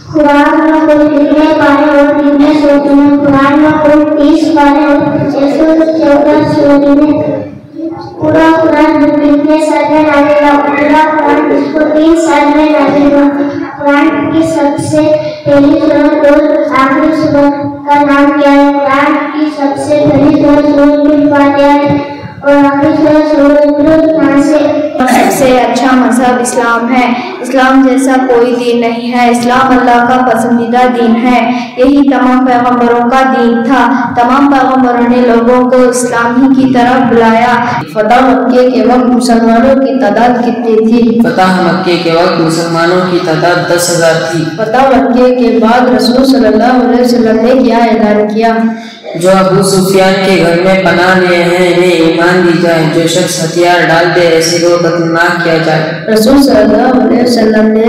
कुरान में कुल कितने पारे और कितने सूरत हैं? कुरान में कुल 30 पारे और 614 सूरत हैं। पूरा कुरान कितने साल में नाज़िल हुआ? पूरा कुरान 3 साल में नाज़िल हुआ। कुरान की सबसे पहली सूरत और आखिरी सूरत का नाम क्या है? कुरान की सबसे पहली सूरत सूरत फातिहा है और आखिरी सूरत सूरत नास है। सबसे अच्छा मज़हब इस्लाम है। इस्लाम जैसा कोई दीन नहीं है। इस्लाम अल्लाह का पसंदीदा दीन है। यही तमाम पैगम्बरों का दीन था। तमाम पैगम्बरों ने लोगों को इस्लाम ही की तरफ बुलाया। फतह मक्के के वक्त मुसलमानों की तादाद कितनी थी? फतह मक्के के वक्त मुसलमानों की तादाद 10,000 थी। फतह मक्के के बाद रसूल सल्लल्लाहु अलैहि वसल्लम ने क्या ऐलान किया? जो अबू सुफियान के घर में पनाह लिए हैं इन्हें ईमान दी जाए। जो शख्स हथियार डाल दे ऐसे को कत्लनाक किया जाए। रसूल सल्लल्लाहु अलैहि वसल्लम ने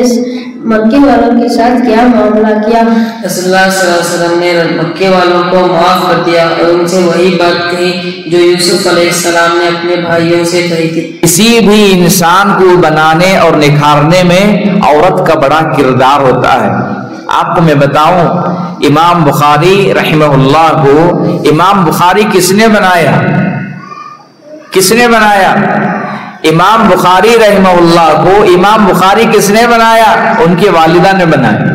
मक्के वालों के साथ क्या मामला किया? रसूलुल्लाह सल्लल्लाहु अलैहि वसल्लम ने मक्के वालों को माफ कर दिया और उनसे वही बात कही जो यूसुफ अलैहिस्सलाम ने अपने भाइयों से कही थी। किसी भी इंसान को बनाने और निखारने में औरत का बड़ा किरदार होता है। आपको मैं बताऊं, इमाम बुखारी रहमहुल्लाह को इमाम बुखारी किसने बनाया? किसने बनाया? इमाम बुखारी रहमहुल्लाह को इमाम बुखारी किसने बनाया? उनकी वालिदा ने बनाया।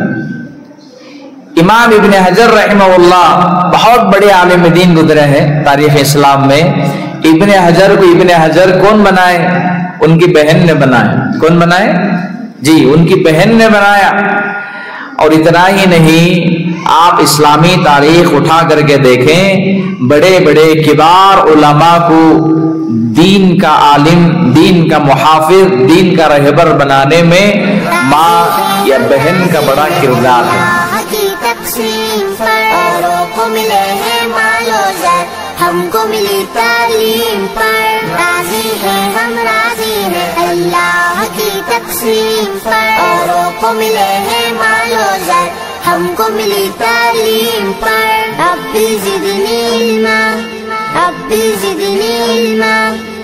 इमाम इब्न हजर रहमहुल्लाह बहुत बड़े आलिम दीन गुजरे हैं तारीख इस्लाम में। इब्न हजर को इब्न हजर कौन बनाए? उनकी बहन ने बनाया। कौन बनाए? जी, उनकी बहन ने बनाया। और इतना ही नहीं, आप इस्लामी तारीख उठा करके देखें, बड़े बड़े किबार उलमा को दीन का आलिम, दीन का मुहाफिज, दीन का रहबर बनाने में माँ या बहन का बड़ा किरदार है। हमको मिली तालीम पर राजी है, हम राजी है अल्लाह की तकसीम पर। औरों को मिले हैं मालो ज़र, हमको मिली तालीम पर। रब्बी ज़िदनी इल्मा, रब्बी ज़िदनी इल्मा।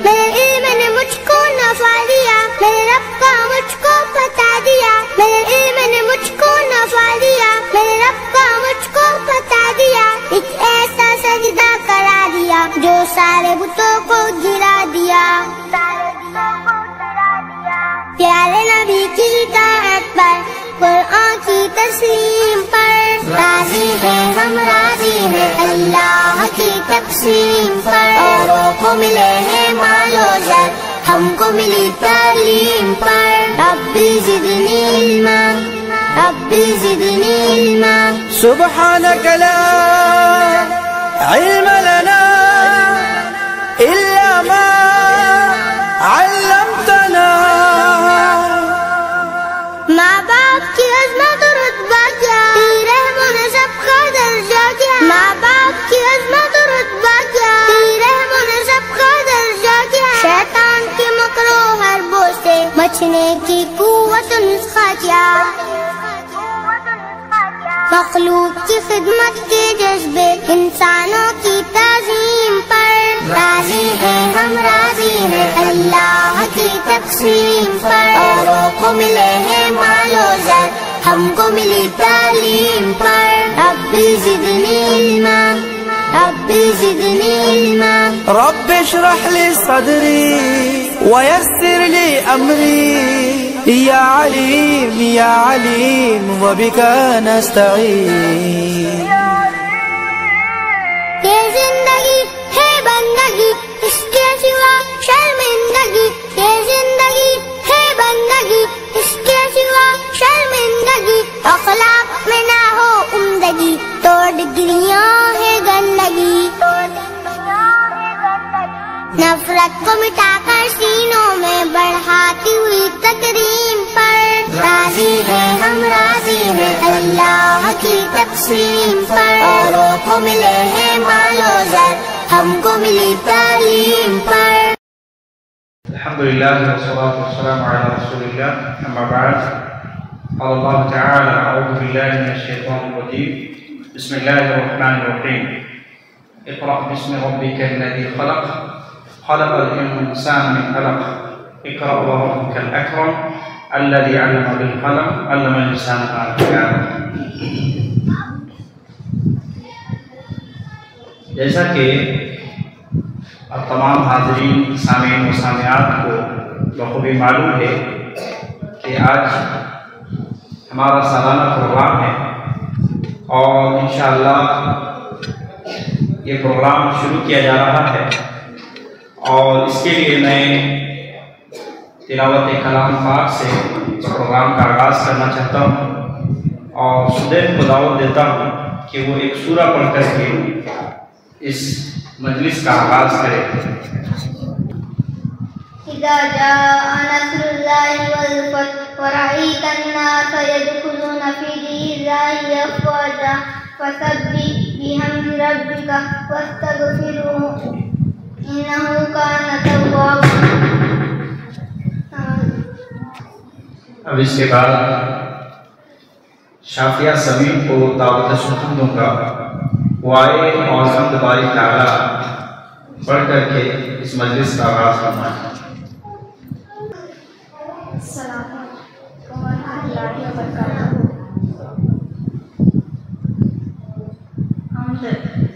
मेरे इल्म ने मुझको नफ़ा दिया, मेरे रब का मुझको पता दिया। मेरे इल्म ने मुझको नफ़ा दिया, मेरे रब का मुझको पता दिया। एक ऐसा सजदा करा दिया जो सारे बुतों को गिरा दिया। प्यारे नबी की इताअत पर, कुरान की तस्लीम पर राजी है, हम राजी है अल्लाह की तकसीम पर। औरों को मिले हैं मालो ज़र, हमको मिली तालीम पर। रब्बी ज़िदनी इल्मा, रब्बी ज़िदनी इल्मा। सुब्हानक ला इल्म लना इल्ला मा अल्लमतना। माँ बाप की अज़मत और रुतबा क्या, तेरे रहमो ने सबका दर्जा क्या। माँ बाप की अज़मत और रुतबा क्या, तेरे रहमो ने सबका दर्जा क्या। शैतान के मकरो हरबों से बचने की कुव्वत नुस्खा क्या। मखलूक की खिदमत के जज्बे, इंसानों की ताज़ीम पर राजी है, हम राजी है अल्लाह की तकसीम पर। औरों को मिले हैं मालो ज़र, हमको मिली तालीम पर। रब्बी ज़िदनी इल्मा, रब्बी ज़िदनी इल्मा। रब्बि इश्रह ली सदरी वयस्सिर ली अमरी। या अलीम व बिका नस्तईन। ये जिंदगी है बंदगी, इसके सिवा शर्मिंदगी। ये जिंदगी है बंदगी, इसके सिवा शर्मिंदगी। अखलाक में ना हो उम्दगी, तो डिग्रियां है गंदगी। नफरत को मिटाकर सीनों में बढ़ाती हुई तकरीम पर राजी है, हम राजी है अल्लाह की तकसीम पर। औरों को मिले हैं मालो ज़र, हमको मिली तालीम पर। अल्हम्दुलिल्लाह वस्सलातु वस्सलामु अला रसूलिल्लाह, अम्मा बअद। क़ाल अल्लाहु तआला अऊज़ु बिल्लाहि मिनश शैतानिर रजीम, बिस्मिल्लाहिर रहमानिर रहीम। इक़रा बिस्मि रब्बिकल लज़ी ख़लक़, ख़लक़ल इंसाना मिन अलक़, इक़रा व रब्बुकल अकरम, अल्लज़ी अल्लम बिल क़लम, अल्लमल इंसाना मा lam जैसा कि अब तमाम हाज़रीन सामीन व सामियात को बखूबी मालूम है कि आज हमारा सालाना प्रोग्राम है और इंशाअल्लाह ये प्रोग्राम शुरू किया जा रहा है और इसके लिए मैं तिलावत कलाम पाक से इस प्रोग्राम का आगाज़ करना चाहता हूँ और स्टूडेंट को दावत देता हूँ कि वो एक सूरा पढ़ करके इस मजलिस का आगाज़ करें। इज़ा जाअ नस्रुल्लाहि वल फतह वरअयता अन्नास यदखुलूना फी दीनिल्लाहि अफ़वाजा फसब्बिह बिहम्दि रब्बिका वस्तगफिरहु इन्नहु काना तव्वाबा। अब इसके बाद शाफिया समीम को दावत सुकून दूंगा, वो आए और हम्द बारी ताला पढ़ करके इस मजलिस का आगाज़ फरमाएं।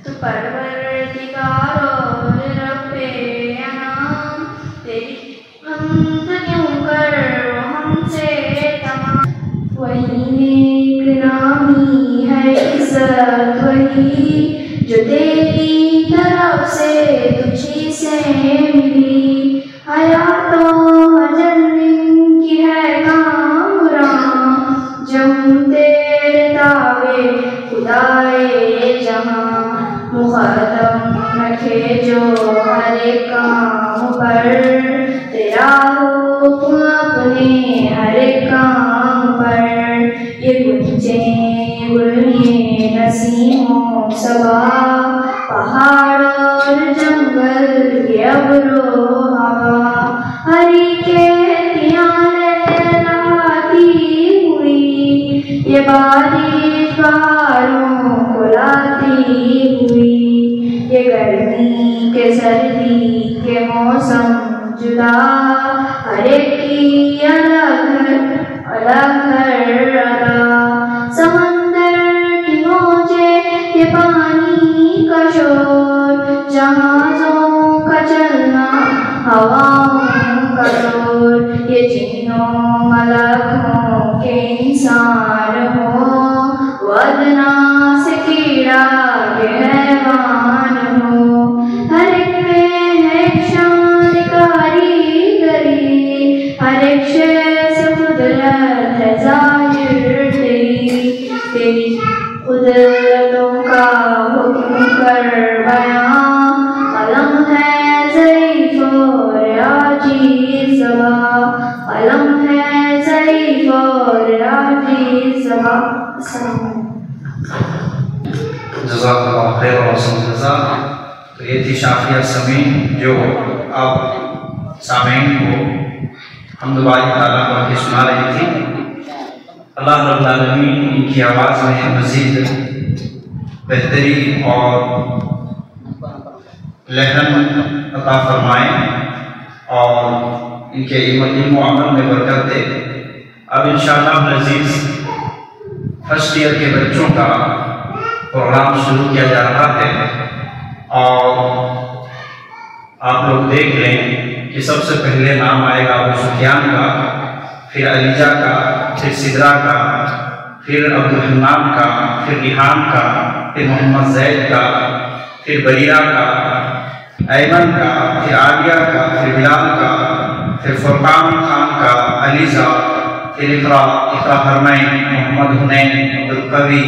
तो परवरदिगार और रब्बे अनाम तेरी हमद क्यों कर हमसे तमाम। वही नेक नामी है इज़्ज़त वही जो तेरी तरफ से तुझी से मिली। हयातों अजल की है कामरां जम तेरे दावे खुदाए जहां। मुक़द्दम रखे जो हर एक काम पर तेरा हुक्म अपने हर एक काम पर। ये गुंजे गुलिये नसीमों सबा पहाड़ और जंगल ये अब्रो हवा हरी के नहाती हुई ये बारिश बहारों को लाती हुई। ये गर्मी के सर्दी के मौसम जुदा हर एक की अलग अलग अदा। समंदर की मौजे ये पानी का शोर जहाज़ों का चलना हवाओं का शोर। ये जिन्नों मलकों के इंसान हो वदना से कीड़ा के हैवान हो। हर एक में है शान कारीगरी हर एक शय से कुदरत है ज़ाहिर तेरी। तेरी कुदरतों का हुक्म कर बयां कलम है ज़ईफ़ और आजीज़ ज़बां कलम है ज़ईफ़ और आजीज़ ज़बां। जज़ाकल्लाहु खैर और सज़ा। तो ये थी शाफिया समीन जो अब सामीन को हम्द बारी ताला पढ़ के सुना रही थी। अल्लाह रब्बुल आलमीन इनकी आवाज़ में मज़ीद बेहतरी और लहन अता फरमाएँ और इनके इल्म व अमल में बरकत दे। अब इंशाअल्लाह अज़ीज़ फर्स्ट ईयर के बच्चों का प्रोग्राम शुरू किया जा रहा है और आप लोग देख लें कि सबसे पहले नाम आएगा अबू सुफियान का, फिर अलीजा का, फिर सिदरा का, फिर अब्दुल का, फिर रिहान का, फिर मोहम्मद जैद का, फिर बरीरा का, ऐमन का, फिर आलिया का, फिर बिलाल का, फिर फुरकान खान का, अलीजा, फिर इकरा हरमैन, मोहम्मद हुनैन, अब्दुल कवी,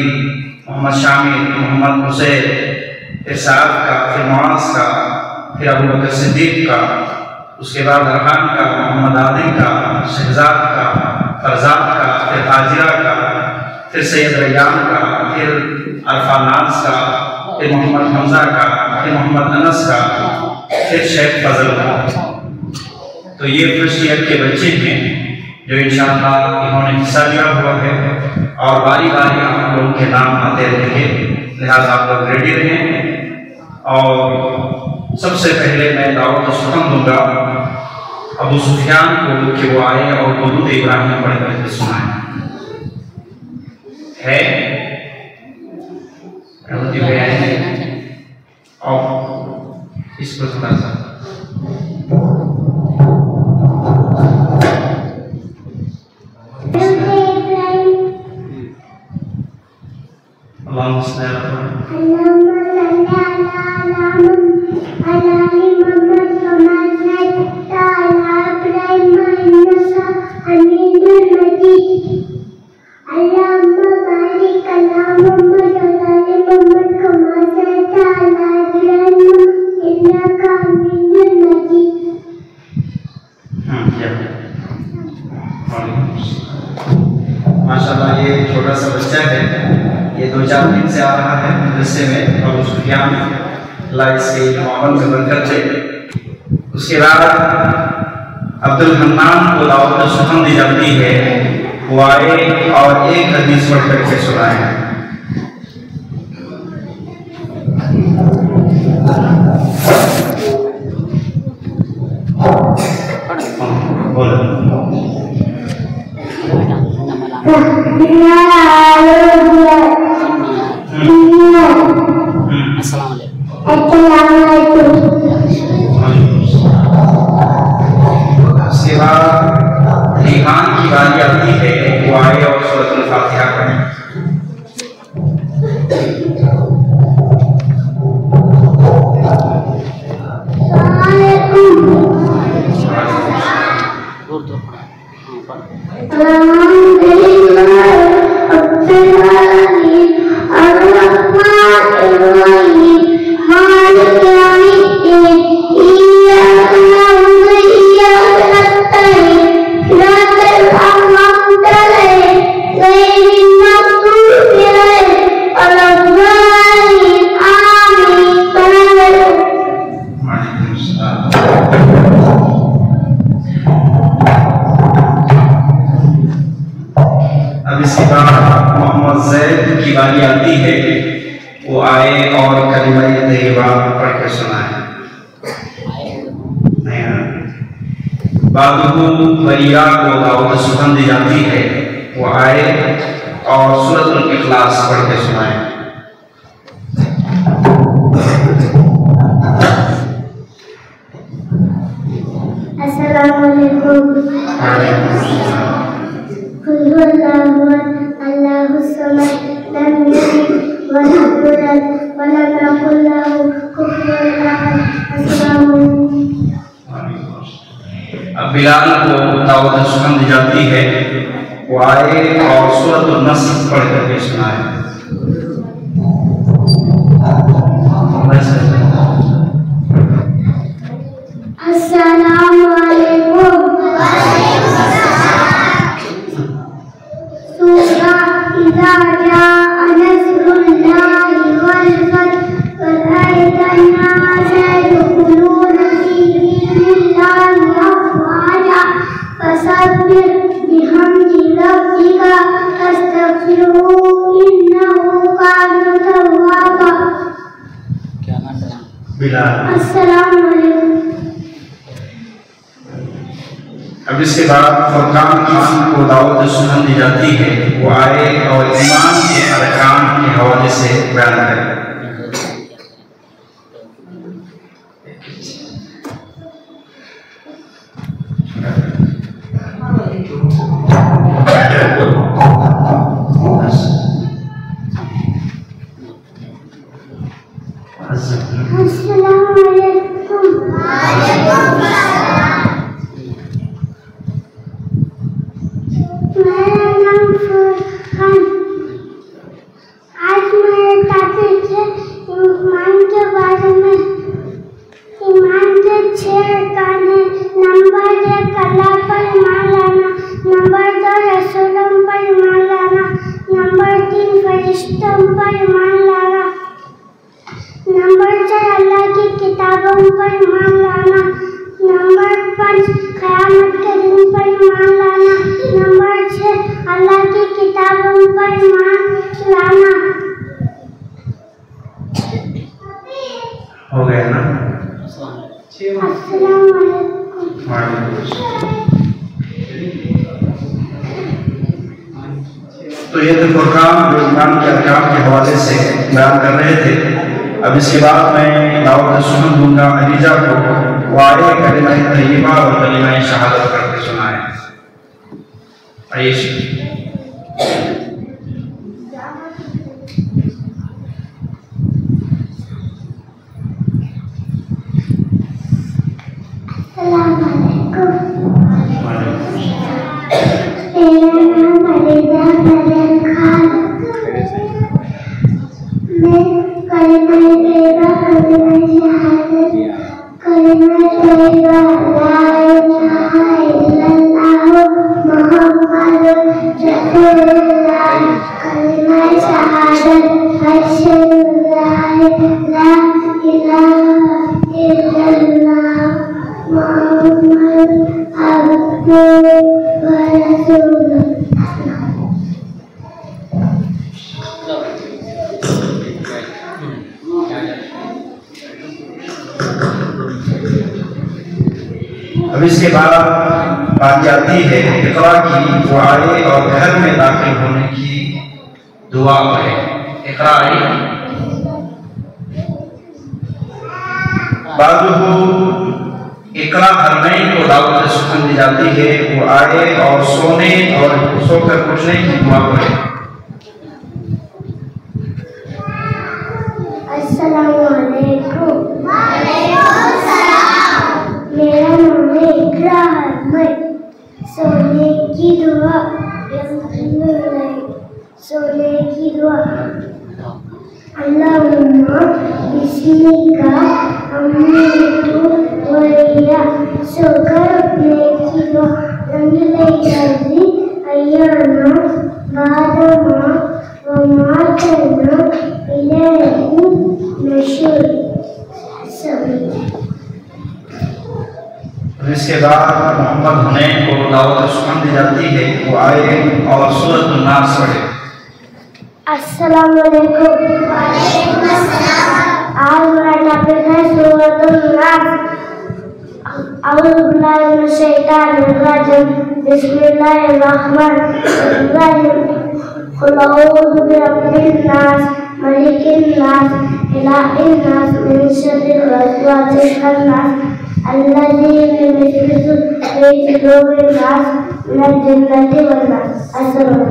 मोहम्मद शामिर, मोहम्मद हुसैन, फिर साद का, फिर मुआज़ का, फिर अबू बकर सिद्दीक़ का, उसके बाद अरहान का, मोहम्मद आदिल का, शहजाद का, फरजाद का, फिर हाजिरा का, फिर सैयद रैयान का, फिर अरफा नाज का, फिर मोहम्मद हमजा का, फिर मोहम्मद अनस का, फिर शेख फजल का। तो ये फर्स्ट ईयर के बच्चे हैं जो इंशाअल्लाह इन्होंने हिस्सा लिया हुआ है और बारी बारी आप लोगों के नाम आते रहेंगे, लिहाजा आप लोग रेडी रहें। और सबसे पहले मैं दावत सुकून दूंगा अबू सुफियान को कि वो आए और दुरूद इब्राहिम पढ़ करके सुनाए। है और इसको थोड़ा सा माशाल्लाह। ये छोटा सा बच्चा है, ये 2-4 दिन से आ रहा है मदरसे में और उसको ज्ञान अल्लाह इसके माहौल में बरकत दे। उसके बाद अब्दुल हन्नान को दावत सुखम दी जाती है, वो आए और एक हदीस पढ़ करके सुनाए। उसके बाद ईमान की बारी आती है, वो आए और सूरह अल-फातिहा पढ़ें। अब इसके बाद मोहम्मद ज़ैद की बारी आती है, वो आए और कलिमा तैयबा पढ़ कर सुनाए। बादुहु वलिया को दावत सुखम दी जाती है, वो आए और सूरह अल-इखलास पढ़ के सुनाए। अस्सलामु अलैकुम। कुल हुवल्लाहु अल्लाहु समद लम यलिद वलम यूलद वलम यकुल लहू कुफुवन अहद। अस्सलामु अब बिलाल को दावत सुखम दी जाती है, वो आए और सूरह अन-नस्र पढ़ करके सुनाए। अस्सलामु अलैकुम। सूरा इज़ा जाअ नस्रुल्लाहि वल फतह वरअयता अन्नास यदखुलूना फी दीनिल्लाहि अफ़वाजा फसब्बिह बिहम्दि रब्बिका वस्तग़फिरहू इन्नहू काना तव्वाबा। बिलाल। अस्सलामु अलैकुम। अब इसके बाद फुरकान खान को दावत सुखम दी जाती है, वो आए और ईमान के अरकान के हवाले से बयान करें। अस्सलामु अलैकुम। मेरा नाम फुरकान। आज मेरे टॉपिक है ईमान के बारे में। ईमान के 6 अरकान हैं। नंबर 1 अल्लाह पर ईमान लाना, नंबर 2 रसूलों पर ईमान लाना, नंबर 3 फरिश्तों पर ईमान लाना, नंबर 4 अल्लाह की किताबों पर ईमान लाना, नंबर 5 क़यामत के दिन पर ईमान लाना, नंबर 6 अल्लाह की किताबों पर ईमान लाना। हो गया ना? अस्सलामु अलैकुम। तो ये थे फुरकान जो ईमान के अरकान के हवाले से बयान कर रहे थे। अब इसके बाद मैं दावत सुन दूंगा अलीजा को वाले कलिमा तय्यबा और कलिमा शहादत करके सुनाए। आइए अब इसके बाद बात आती है इक़रा की, वो आए और घर में दाखिल होने की दुआ पढ़े। इक़रा आई बाजुहु इक़रा हरमैन को दावत सुखन दी जाती है, वो आए और सोने और सोकर उठने की दुआ पढ़े। अस्सलामु अलैकुम। मेरा नाम है इक़रा हरमैन। सोने की दुआ, सोने की दुआ। अल्लाहुम्मा बिस्मिका अम्मीतु वहिया, सोकर उठने की दुआ। लम्बी जल्दी अय्याना बादमा वमा करना इलैहि नशूर। इसके बाद मोहम्मद हुनैन को दावत सुखन दी जाती है, वो आए और सूरत नास पढ़े। अस्सलामु अलैकुम। आज मेरा टॉपिक है सूरत नास। अऊज़ु बिल्लाहि मिनश शैतानिर रजीम। बिस्मिल्लाहिर रहमानिर रहीम। कुल अऊज़ु बिरब्बिन नास, मलिकिन नास, इलाहिन नास, मिन शर्रिल वसवासिल खन्नास, अल्लज़ी युवस्विसु फ़ी सुदूरिन नास, मिनल जिन्नति वन नास। अस्सलाम।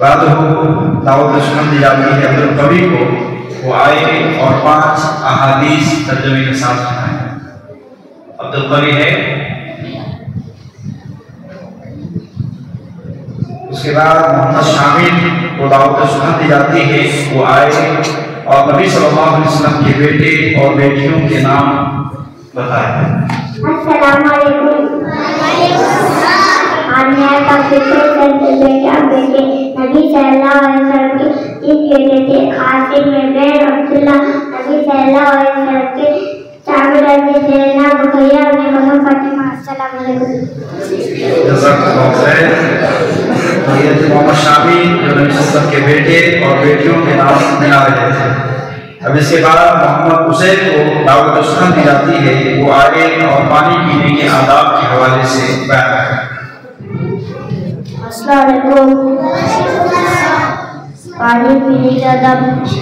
बाद दावत सुखन दी जाती है अब्दुल कवी को, वो आए और 5 अहादीस तर्जुमे के साथ सुनाए। अब्दुल कवी है। उसके बाद मोहम्मद शामिल को दावत सुखन दी जाती है, वो आए और नबी सल्लल्लाहु अलैहि वसल्लम के बेटे और बेटियों के नाम बताए। अस्सलामु अलैकुम। आनिया का बेटे बेटा बेटे नबी सल्लल्लाहु अलैहि वसल्लम के 3 बेटे थे। खासिम में अब्दुल्ला, नबी सल्लल्लाहु अलैहि वसल्लम के चामिर में ज़ैनब, रुक़ैया में मरियम, फातिमा। अस्सलामु अलैकुम। जज़ाकल्लाहु खैर। ये थे मोहम्मद शामिल जो नबी सल्लल्लाहु के बेटे और बेटियों के नाम मिलाए गए थे। अब इसके बाद मोहम्मद हुसैन को दावत सुखन दी जाती है, वो आए और पानी पीने के आदाब के हवाले से बयान करें। अस्सलामु अलैकुम। पानी पीने के आदाब।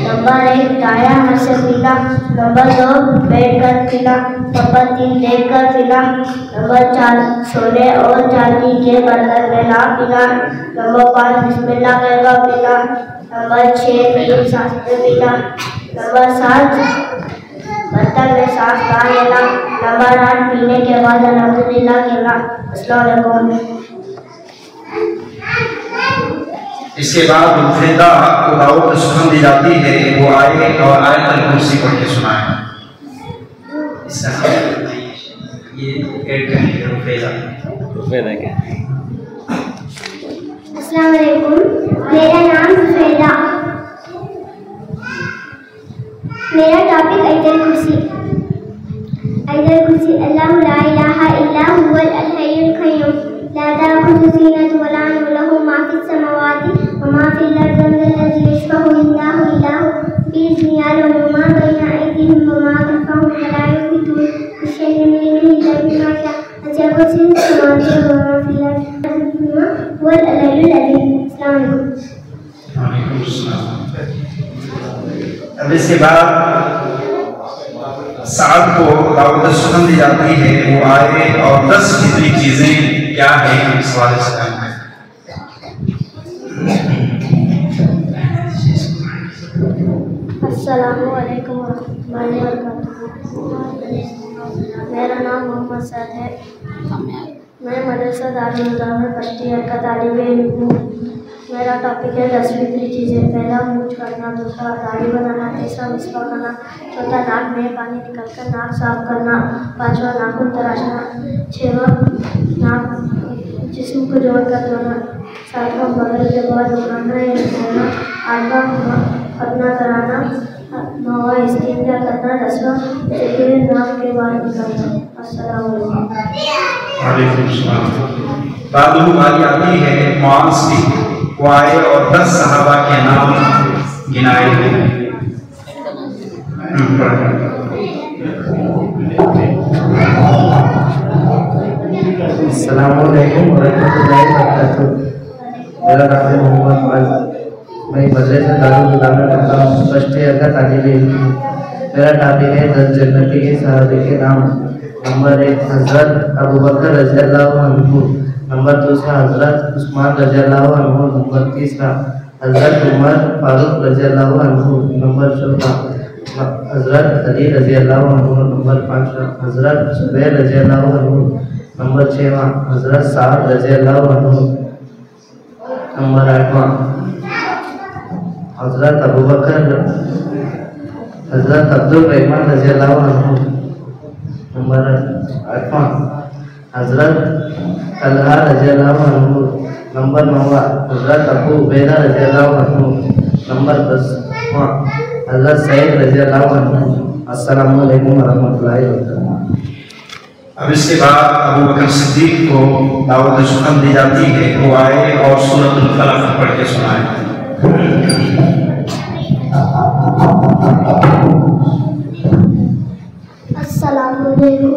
नंबर 1 दाया हाथ से पीना। नंबर 2 बैठ कर पीना। नंबर 3 देख कर पीना। नंबर 4 सोने और चांदी के बर्तन में ना पीना। नंबर 5 बिस्मिल्लाह कहकर पीना। नंबर 6 धीमी सांस में पीना। नंबर 7 बर्तन में सांस ना लेना। नंबर 8 पीने के बाद अल्हम्दुलिल्लाह कहना। अस्सलामु अलैकुम। इसके बाद मुफेदा को दावत सुखन दी जाती है, वो आए और आयतल कुर्सी पढ़ के सुनाए। इसका ये ऐड करेंगे मुफेदा क्या है? अस्सलामु अलैकुम। मेरा नाम मुफेदा। मेरा टॉपिक आयतल कुर्सी। आयतल कुर्सी। अल्लाहु ला इलाहा इल्ला हुवल हय्युल क़य्यूम ला ताखुज़ुहु सिनतुन व ला नौम लहु मा फ़िस समावाति व मा फ़िल अर्ज़ि अल्लज़ी यशफ़अु इंदहु इल्ला हु बिइज़्निहि यअलमु मा बैना अयदीहिम व मा ख़ल्फ़हुम व ला युहीतूना बिशैइन मिन इल्मिही इल्ला बिमा शाअ। इसके बाद साद को दावत सुखन दी जाती है, वो आए और 10 फितरी चीजें क्या है इस हवाले से काम है। अस्सलामु अलैकुम वरहमतुल्लाहि वबरकातुहू। मेरा नाम मोहम्मद सैद है। मैं मदरसा दारुल हुदा में फर्स्ट ईयर का तालिब इल्म हूँ। मेरा टॉपिक है 10 फितरी चीज़ें। पहला मूंछ करना, दूसरा दाढ़ी बनाना, तीसरा मिसवा करना, चौथा नाक में पानी निकलकर नाक साफ करना, पांचवा नाखून तराशना, छठवां नाक जिस्म को जोड़कर धोना, सातवां बगल के बाद उठाना या धोना, आठवां खतना कराना, नौवां इस्तिंजा करना, 10वां नाक के बाहर निकालना। अस्सलाम वालेकुम सलाम। बाद वाली आती है मुआज़ की, वो आए और 10 सहाबा के नाम गिनाए हैं। अस्सलामुअलैकुम वरहमतुल्लाहि वबरकातुहू। मेरा नाम है मोहम्मद मुआज़। मैं मदरसा दारुल हुदा में पढ़ता हूँ, फर्स्ट ईयर का तालिब इल्म हूँ। मेरा टॉपिक है 10 जन्नती के सहाबे के नाम। नंबर 1 हज़रत अबू बकर रज़ियल्लाहु अन्हु, नंबर 2 हज़रत उस्मान रज़ियल्लाहु अन्हु, नंबर 3 हज़रत उमर फारूक रज़ियल्लाहु अन्हु, नंबर 4 हज़रत अली रज़ियल्लाहु अन्हु, नंबर 5 हज़रत जुबैर रज़ियल्लाहु अन्हु, नंबर 6 हज़रत साद रज़ियल्लाहु अन्हु, नंबर 8 हज़रत अबू बकर हज़रत अब्दुल रहमान रज़ियल्लाहु अन्हु, नंबर 8 हज़रत तलहा रज़ियल्लाहु अन्हु, नंबर 9 हज़रत अबू उबैदा रज़ियल्लाहु अन्हु, नंबर 10 हज़रत सईद रज़ियल्लाहु अन्हु। अस्सलामु अलैकुम वरहमतुल्लाहि वबरकातुहू। अब इसके बाद अबू बकर सिद्दीक को दावत सुखन दी जाती है, वो आए और सूरतुल फलक पढ़ के सुनाए। अस्सलामु अलैकुम।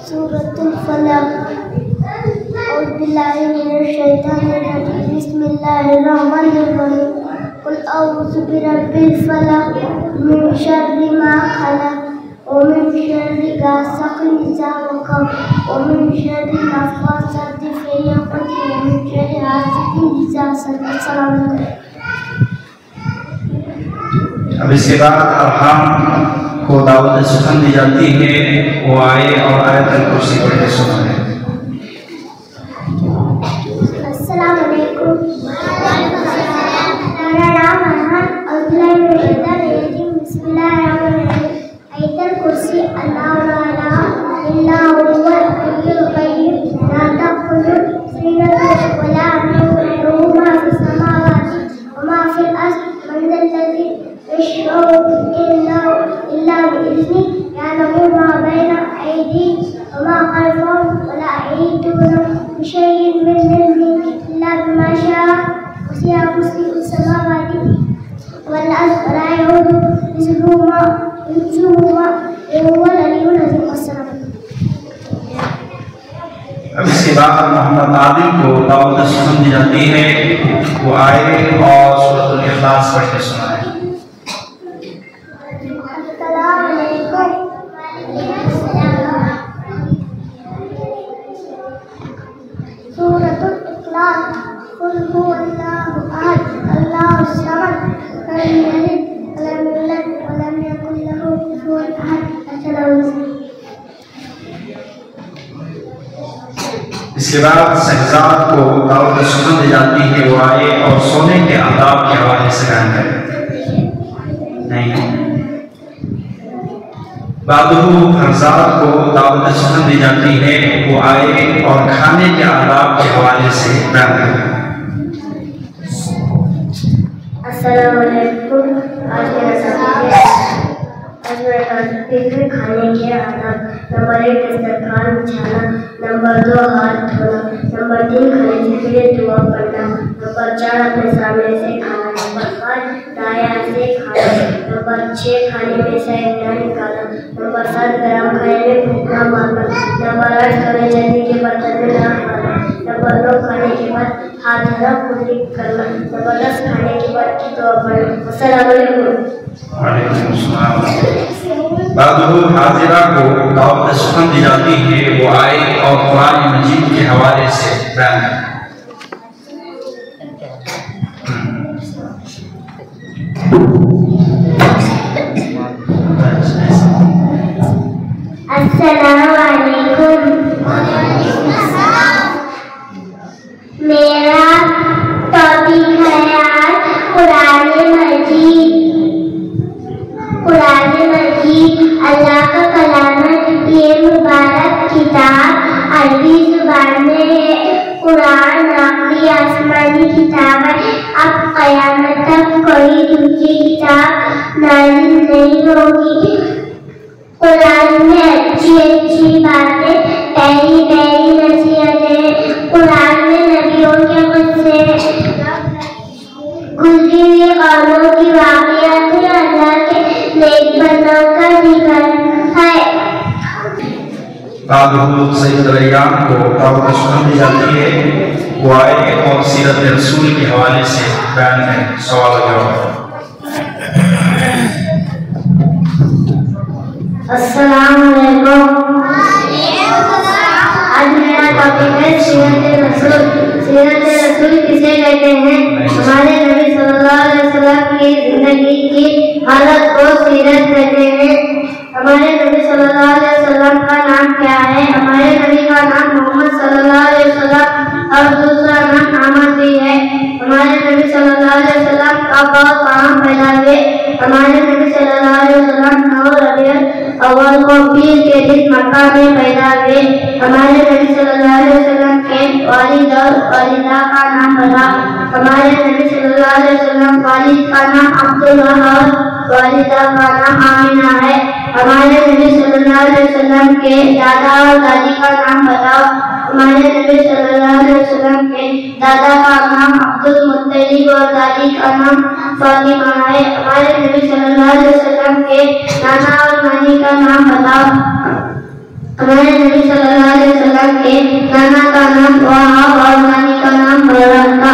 सूरतुल फलक। औज़ु बिल्लाहि मिनश शैतानिर रजीम। बिस्मिल्लाहिर्रहमानिर रहीम। कुल औज़ु बिरब्बिल फलक मिन शर्रि मा खलक व मिन शर्रि गासिकिन इज़ा वक़ब व मिन शर्रि नफ़्फ़ासाति फ़िल उक़द व मिन शर्रि हासिदिन इज़ा हसद। अस्सलामु अलैकुम। अब इसके बाद अरहाम को दावत सुखन दी जाती है, वो आए और आयतल कुर्सी पढ़ के सुनाए। अस्सलामु अलैकुम। मेरा नाम अरहान अब्दुल्लाह बिन रजीम। बिस्मिल्लाहिर्रहमानिर्रहीम। आयतल कुर्सी अल्लाहु ला इलाहा इल्ला हुवल हय्युल क़य्यूम ला तअख़ुज़ुहु सिनतुन व ला नौम लहु मा फ़िस समावाति व मा फ़िल अर्ज़ि मन ज़ल्लज़ी यशफ़अु इल्ला बिइज़्निही यअलमु मा बैना अयदीहिम व मा ख़ल्फ़हुम व ला युहीतूना बिशैइन मिन इल्मिही इल्ला बिमा शाअ वसि'a कुर्सियुहु समावाति वल अर्ज़ व ला यऊदुहु हिफ़्ज़ुहुमा व हुवल अलिय्युल अज़ीम। अस्सलाम। अब इसके बाद मोहम्मद आदिल को दावत सुखन दी जाती है, वो आए और सूरतुल इखलास पढ़ के सुनाए। अस्सलामु अलैकुम। सूरतुल इखलास। कुल हुवल्लाहु अहद अल्लाहुस समद लम यलिद व लम यूलद व लम यकुल लहू कुफुवन अहद। इसके बाद शहजाद को दावत सुखन दी जाती है, वो आए और सोने के आदाब के हवाले से बयान करें। नहीं, बादुहू हरजाद को दावत सुखन दी जाती है, वो आए और खाने के आदाब के हवाले से बयान करें। अस्सलामु अलैकुम। आज मेरा टॉपिक है खाने के आदाब। नंबर 1 दस्तरखान बिछाना, नंबर 2 हाथ धोना, नंबर 3 खाने से पहले दुआ पढ़ना, नंबर 4 अपने सामने से खाना, नंबर 5 दायां से खाना, नंबर 6 खाने में से एक न निकालना, नंबर 7 गरम खाने में फूंक न मारना, नंबर 8 खाने जल्दी के बर्तन में ना खाना, नंबर 9 खाने के बाद हाजिरा पूरी करना जबरदस्त खाने के बाद की तो अस्सलाम वालेकुम। बादुल हाजिरा को दावत सुखन दी जाती है, वो आए और कुरान मजीद के हवाले से बयान करें। अस्सलाम वालेकुम। मेरा टॉपिक है आज कुरान मजीद। कुरान मजीद अल्लाह का कलाम है। ये मुबारक किताब अरबी जुबान में है। कुरान आखिरी आसमानी किताब है। अब क़यामत तक कोई दूसरी किताब नाज़िल नहीं होगी। कुरान में अच्छी अच्छी बातें, प्यारी प्यारी नसीहतें, कुरान में नबियों के मुझसे गुजरी हुई कौमों की वाक़ियात अल्लाह के नेक बंदों का जिक्र है। बादुल सैयद रैयान को दावत सुखन दी जाती है, वो आए और सीरत रसूल के हवाले से बयान करें। सवाल जवाब। अस्सलाम वालेकुम। आज मेरा टॉपिक है सीरत रसूल। सीरत रसूल किसे कहते हैं? हमारे नबी सल्लल्लाहु अलैहि वसल्लम की जिंदगी की हालत को सीरत कहते हैं। हमारे नबी सल्लल्लाहु अलैहि वसल्लम का नाम क्या है? हमारे नबी का नाम मोहम्मद सल्लल्लाहु अलैहि वसल्लम और दूसरा नाम अहमद भी है। हमारे नबी सल्लल्लाहु अलैहि वसल्लम का बहुत कहाँ पैदा हुए? हमारे नबी सल्लल्लाहु अलैहि वसल्लम 9 रबीउल अव्वल को पीर के दिन मक्का में पैदा हुए। हमारे नबी सल्लल्लाहु अलैहि वसल्लम के वालिद और वालिदा का नाम बता। हमारे नबी सल्लल्लाहु अलैहि वसल्लम वालिद का नाम अब्दुल्लाह और वालिदा का नाम आमिना है। हमारे नबी सल्लल्लाहु अलैहि वसल्लम के दादा और दादी का नाम बताओ। हमारे नबी सल्लल्लाहु अलैहि वसल्लम के दादा का नाम अब्दुल मुत्तलिब और दादी का नाम फातिमा है। हमारे नबी सल्लल्लाहु अलैहि वसल्लम के नाना और नानी का नाम बताओ। हमारे नबी सल्लल्लाहु अलैहि वसल्लम के नाना का नाम वहाब और नानी का नाम बरर था।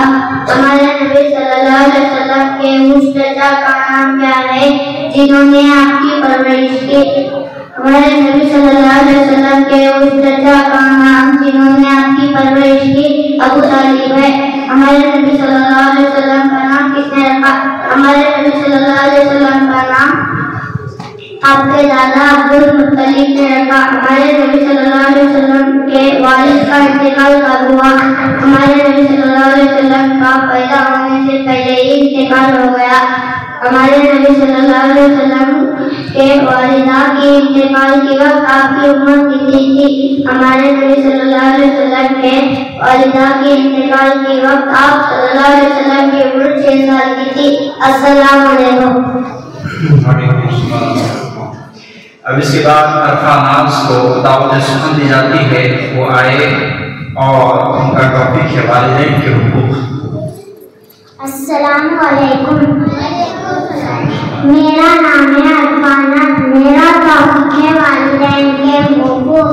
हमारे नबी सल्लल्लाहु अलैहि वसल्लम के उस चचा का नाम क्या है जिन्होंने आपकी परवरिश की? हमारे नबी सल्लल्लाहु अलैहि वसल्लम के उस चचा का नाम जिन्होंने आपकी परवरिश की अबू तालिब है। हमारे नबी सल्लल्लाहु अलैहि वसल्लम का नाम किसने रखा? हमारे नबी सल्लल्लाहु अलैहि वसल्लम का नाम आपके दादा अब्दुल मुत्तलिब ने रखा। हमारे नबी सल्लल्लाहु अलैहि वसल्लम के वालिद का इंतकाल कब हुआ? हमारे नबी सल्लल्लाहु अलैहि वसल्लम का पैदा होने से पहले ही इंतकाल हो गया। हमारे नबी सल्लल्लाहु अलैहि वसल्लम के वालिदा की इंतकाल के वक्त आपकी उम्र कितनी थी? हमारे नबी सल्लल्लाहु अलैहि वसल्लम के वालिदा की इंतकाल के वक्त आप सल्लल्लाहु अलैहि वसल्लम की उम्र 6 साल की थी। अस्सलाम वालेकुम। अब इसके बाद अरफा नाज को दावत सुखन दी जाती है, वो आए और उनका टॉपिक है वालिदैन के हुकूक। अस्सलाम वालेकुम। मेरा नाम है अरफाना। मेरा टॉपिक है वालिदैन के हुकूक।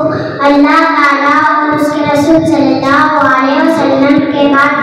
अल्लाह ताला और उसके रसूल सल्लल्लाहु अलैहि वसल्लम के बाद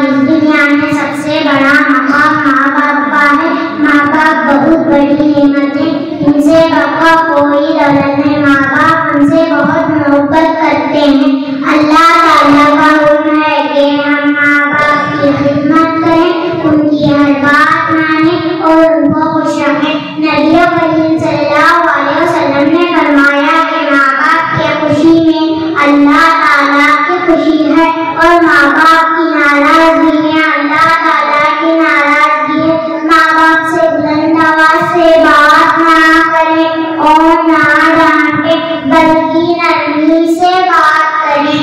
इस दुनिया में सबसे बड़ा मकाम माँ बाप का है। माँ बाप बहुत बड़ी नेमत है, इनसे बढ़कर कोई दौलत नहीं। माँ बाप हमसे बहुत मोहब्बत करते हैं। अल्लाह ताला का हुक्म है कि हम माँ बाप की खिदमत करें, उनकी हर बात माने और उनको खुश रखें। नबी करीम सल्लल्लाहु अलैहि वसल्लम ने फरमाया कि माँ बाप की खुशी में अल्लाह ताला की खुशी है और माँ बाप की नाराजगी में अल्लाह ताला की नाराजगी है। माँ बाप से बुलंद आवाज से बात ना करें और ना डांटे, बल्कि नरमी से बात करें।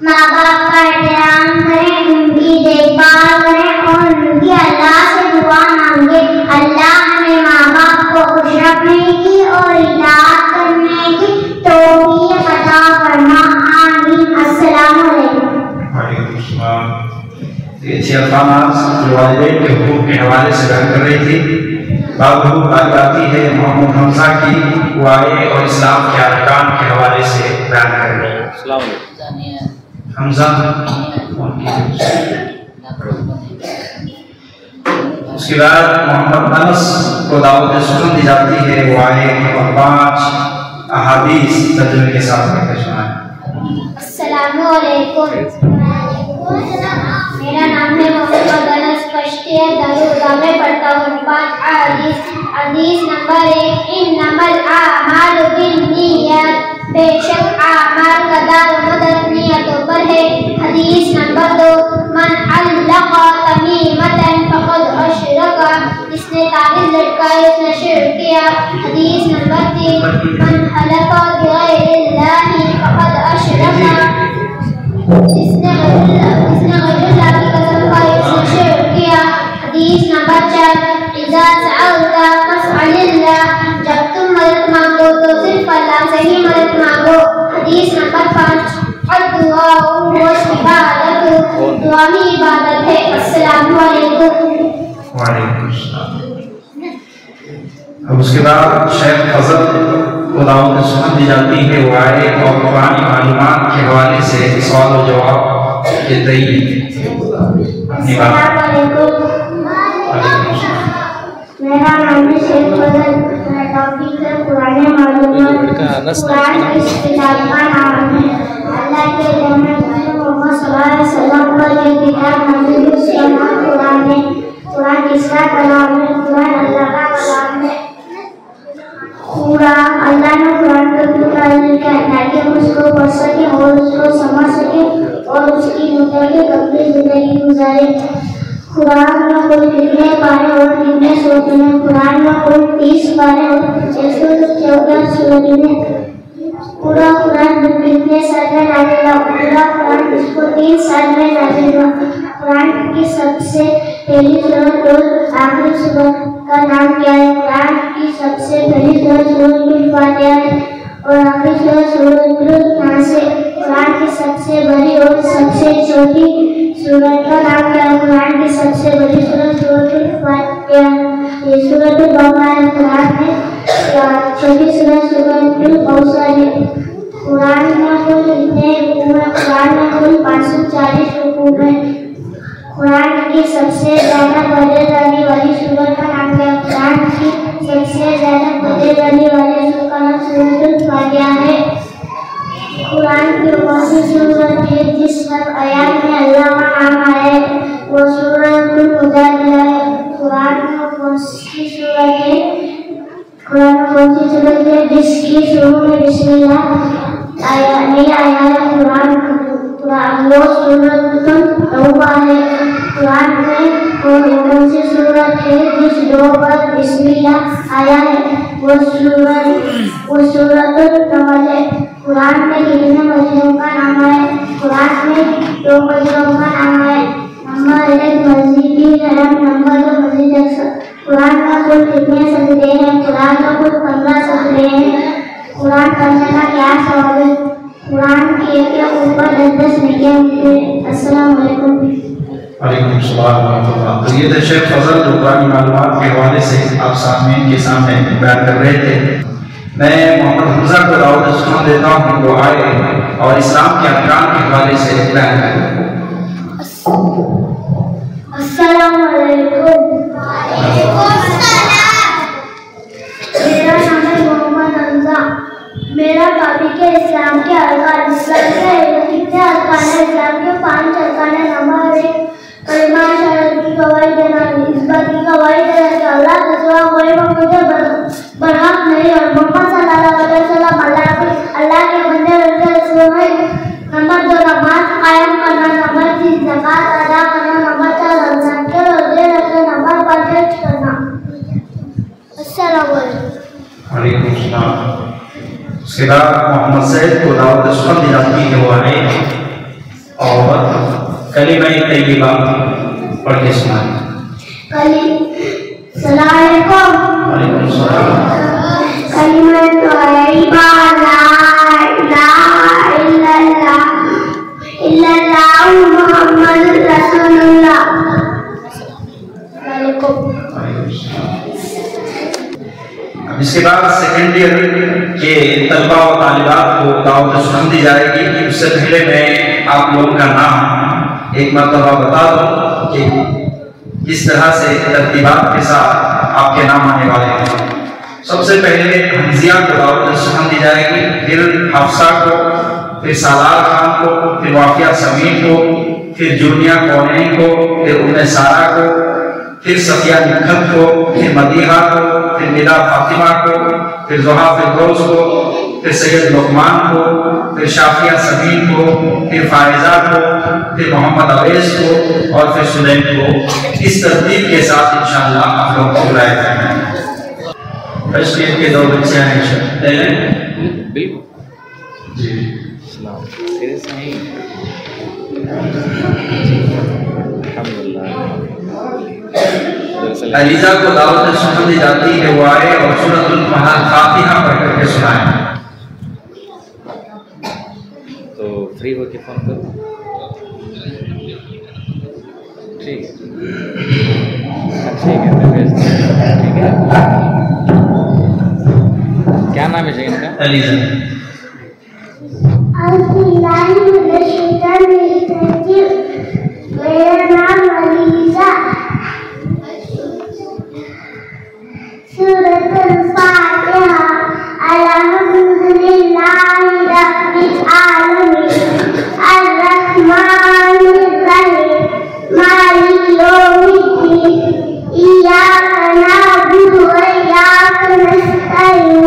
माँ बाप का एहतराम करें, उनकी देखभाल करें और उनकी अल्लाह से दुआ मांगे। अल्लाह हमें माँ बाप को खुश रखने की और इताअत करने की तौफीक अता फरमा। आमीन। अस्सलाम वालेकुम। ये थी अरफा नाज जो वालिदैन के हुकूक के हवाले से बयान कर रही थी। बात आती है मोहम्मद हमजा की, वो आए और इस्लाम के अरकान के हवाले से बयान करें। हमजा। उसके बाद मोहम्मद अनस को दावत सुनन दी जाती है, वो आए और 5 अहादीस तर्जुमे के साथ पढ़कर सुनाएं। अस्सलामु अलैकुम। मेरा नाम है मोहम्मद अनस पश्तिया दरुदा में पढ़ता हूँ 5 अहादीस। हदीस नंबर 1, इन्नमल आमालु बिन्नियत, बेशक आमाल का दारोमदार नियतों पर है। हदीस नंबर 2, मन अल्लक़ा तमीमतन फ़क़द अशरका, जिसने ताबीज़ लटकाई उसने शिर्क किया। हदीस नंबर 3, मन हलफ़ा बिग़ैरिल्लाहि फ़क़द अशरका, जिसने गैरुल्लाह की कसम खाई उसने शिर्क किया। हदीस नंबर 4, इज़ा सअलता फ़स्अलिल्लाह, जब तुम मदद मांगो तो सिर्फ अल्लाह से ही मदद मांगो। हदीस नंबर 5, दुआ ही इबादत है। अस्सलामु अलैकुम। वालेकुम सलाम। अब उसके बाद शेख फजल को दावत सुनन दी जाती है, वो आए और पुरानी मालूमात के हवाले से सवाल और जवाब देते ही अपनी बात। मेरा नाम है शेख फजल, टॉपिक है पुराने मालूमात। कुरान इस किताब का नाम है। अल्लाह के मोहम्मद सल्लल्लाहु अलैहि वसल्लम पर यह किताब नाज़िल हुई। उसका नाम कुरान है। कुरान किसका कलाम है? कुरान अल्लाह का कलाम है। कुरान अल्लाह ने कुरान को नाज़िल किया ताकि हम उसको पढ़ सकें और उसको समझ सकें और उसकी मुताबिक अपनी जिंदगी गुजारे। कुरान में कुल कितने पारे और कितने सूरतें हैं? कुरान में कुल 30 पारे और 114 सूरतें हैं। पूरा कुरान कितने साल में नाज़िल हुआ? पूरा कुरान इसको 3 साल में नाज़िल हुआ। कुरान की सबसे पहली सूरत और आखिरी सूरत का नाम क्या है? कुरान की सबसे पहली सूरत सूरतुल फातिहा है और आखिरी सूरत सूरतुल नास है। कुरान की सबसे बड़ी और सबसे छोटी सूरत का नाम क्या है? कुरान की सबसे बड़ी सूरत सूरतुल फातिहा है। ये सूरतुल बकरा है। कुरान में छोटी सूरत सूरतुल कौसर है। कुरान में कुल कितने रुकू हैं? कुरान में कुल 540 रुकू हैं। कुरान की सबसे ज्यादा पढ़े जाने वाली सूरत का नाम क्या है? कुरान की सबसे ज्यादा पढ़े जाने वाली सूरत का नाम सूरतुल फातिहा है। कुरान की कौन सी सूरत है जिस हर आयत में अल्लाह का नाम आया है? वो सूरतुल मुजादिला है। कुरान में कौन सी सूरत है? कुरान में कौन सी सूरत है जिसकी शुरू में बिस्मिल्लाह नहीं आया है? कुरान वो सूरतुल तौबा है। कुरान में कौन सी सूरत है जिस 2 पर बिस्मिल्लाह आया है? वो सूरतुल नमल है। कुरान में कितने मस्जिदों का नाम है? कुरान में 2 मस्जिदों का नाम है। नंबर 1 मस्जिद हरम, नंबर 2 मस्जिद अक्सा। कुरान में कुल कितने सजदे हैं? कुरान में कुल 15 सजदे हैं। कुरान पढ़ने का क्या सवाब है? कुरान के ऊपर 10-10 नेकियां होती हैं। अस्सलाम वालेकुम। वालेकुम सलाम व रहमतुल्लाह। तो ये थे शेख फजल जो पुरानी मालूमात के हवाले से आप सामने के सामने बयान कर रहे थे। मैं मोहम्मद हमजा को दावत सुनन देता हूँ कि वो आए और इस्लाम के अरकान के हवाले से बयान करें। अस्सलाम वालेकुम। मेरा नाम है मोहम्मद हमजा। मेरा टॉपिक है इस्लाम के अरकान। इस्लाम के कितने अरकान है? इस्लाम के 5 अरकान है। नंबर 1 कलिमा शहादत की गवाही देना, इस बात की गवाही देना कि अल्लाह के सिवा कोई मुझे बरहक नहीं और मोहम्मद सल्लल्लाहु अलैहि वसल्लम अल्लाह के बंदे रसूल हैं। नंबर 2 नमाज कायम करना, नंबर 3 ज़कात अदा करना, नंबर 4 रमज़ान के रोजे रखना, नंबर 5 हज करना। अस्सलाम वालेकुम। वालेकुम सलाम। उसके बाद मोहम्मद सैयद को दावत सुनन दी जाती है, वो आए और कलिमा तय्यबा पढ़ के सुनाएं। अस्सलाम वालेकुम। वालेकुम सलाम। कलिमा तय्यबा ला इलाहा इल्लल्लाह मुहम्मदुर रसूलुल्लाह। वालेकुम। वालेकुम सलाम। जिसके बाद सेकेंड ईयर के तलबा और तालिबात को दावत सुनन दी जाएगी। उससे पहले मैं आप लोगों का नाम एक मरतबा बता दूं कि किस तरह से तरतीबात के साथ आपके नाम आने वाले हैं। सबसे पहले हमजिया को दावत सुनन दी जाएगी, फिर हफ्सा को, फिर सालार खान को, फिर वाफिया समीन को, फिर जूनिया कौनैन को, फिर उम्मे सारा को, फिर सफिया निखत को, फिर मदीहा को, फिर निदा फातिमा को, फिर जोहा फिरदौस को, फिर सैयद लुकमान को, फिर शाफिया समीन को, फिर फायजा को, फिर मोहम्मद अवैस को और फिर सुलैम को। इस तरतीब के साथ इंशाअल्लाह आप लोग को बुलाया जाएगा। फर्स्ट ईयर के 2 बच्चे हैं बिल्कुल जी। अलीजा को दावत सुनन दी जाती है, वो आए और सूरतुल फातिहा पढ़ करके सुनाए। तो फ्री होके फोन करो। ठीक है क्या नाम है जैन का? अलीजा। मेरा नाम अलीजा। सूरतुल फातिहा। अल्हम्दुलिल्लाहि रब्बिल आलमीन अर्रहमानिर रहीम मालिक यौमिद्दीन इय्याका नअबुदु व इय्याका नस्तईन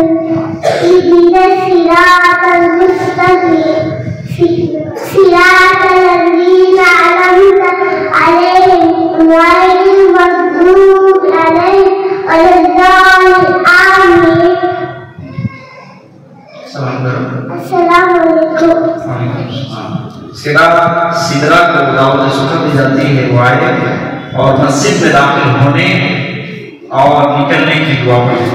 इहदिनस सिरातल मुस्तकीम सिरातल लज़ीना अनअमता अलैहिम गैरिल मग़दूबि अलैहिम वलद्दालिन। आमीन। अस्सलामु अलैकुम। इसके बाद सिदरा को दावत सुनन दी जाती है, वो आए और मस्जिद में दाखिल होने और निकलने की दुआ पढ़े।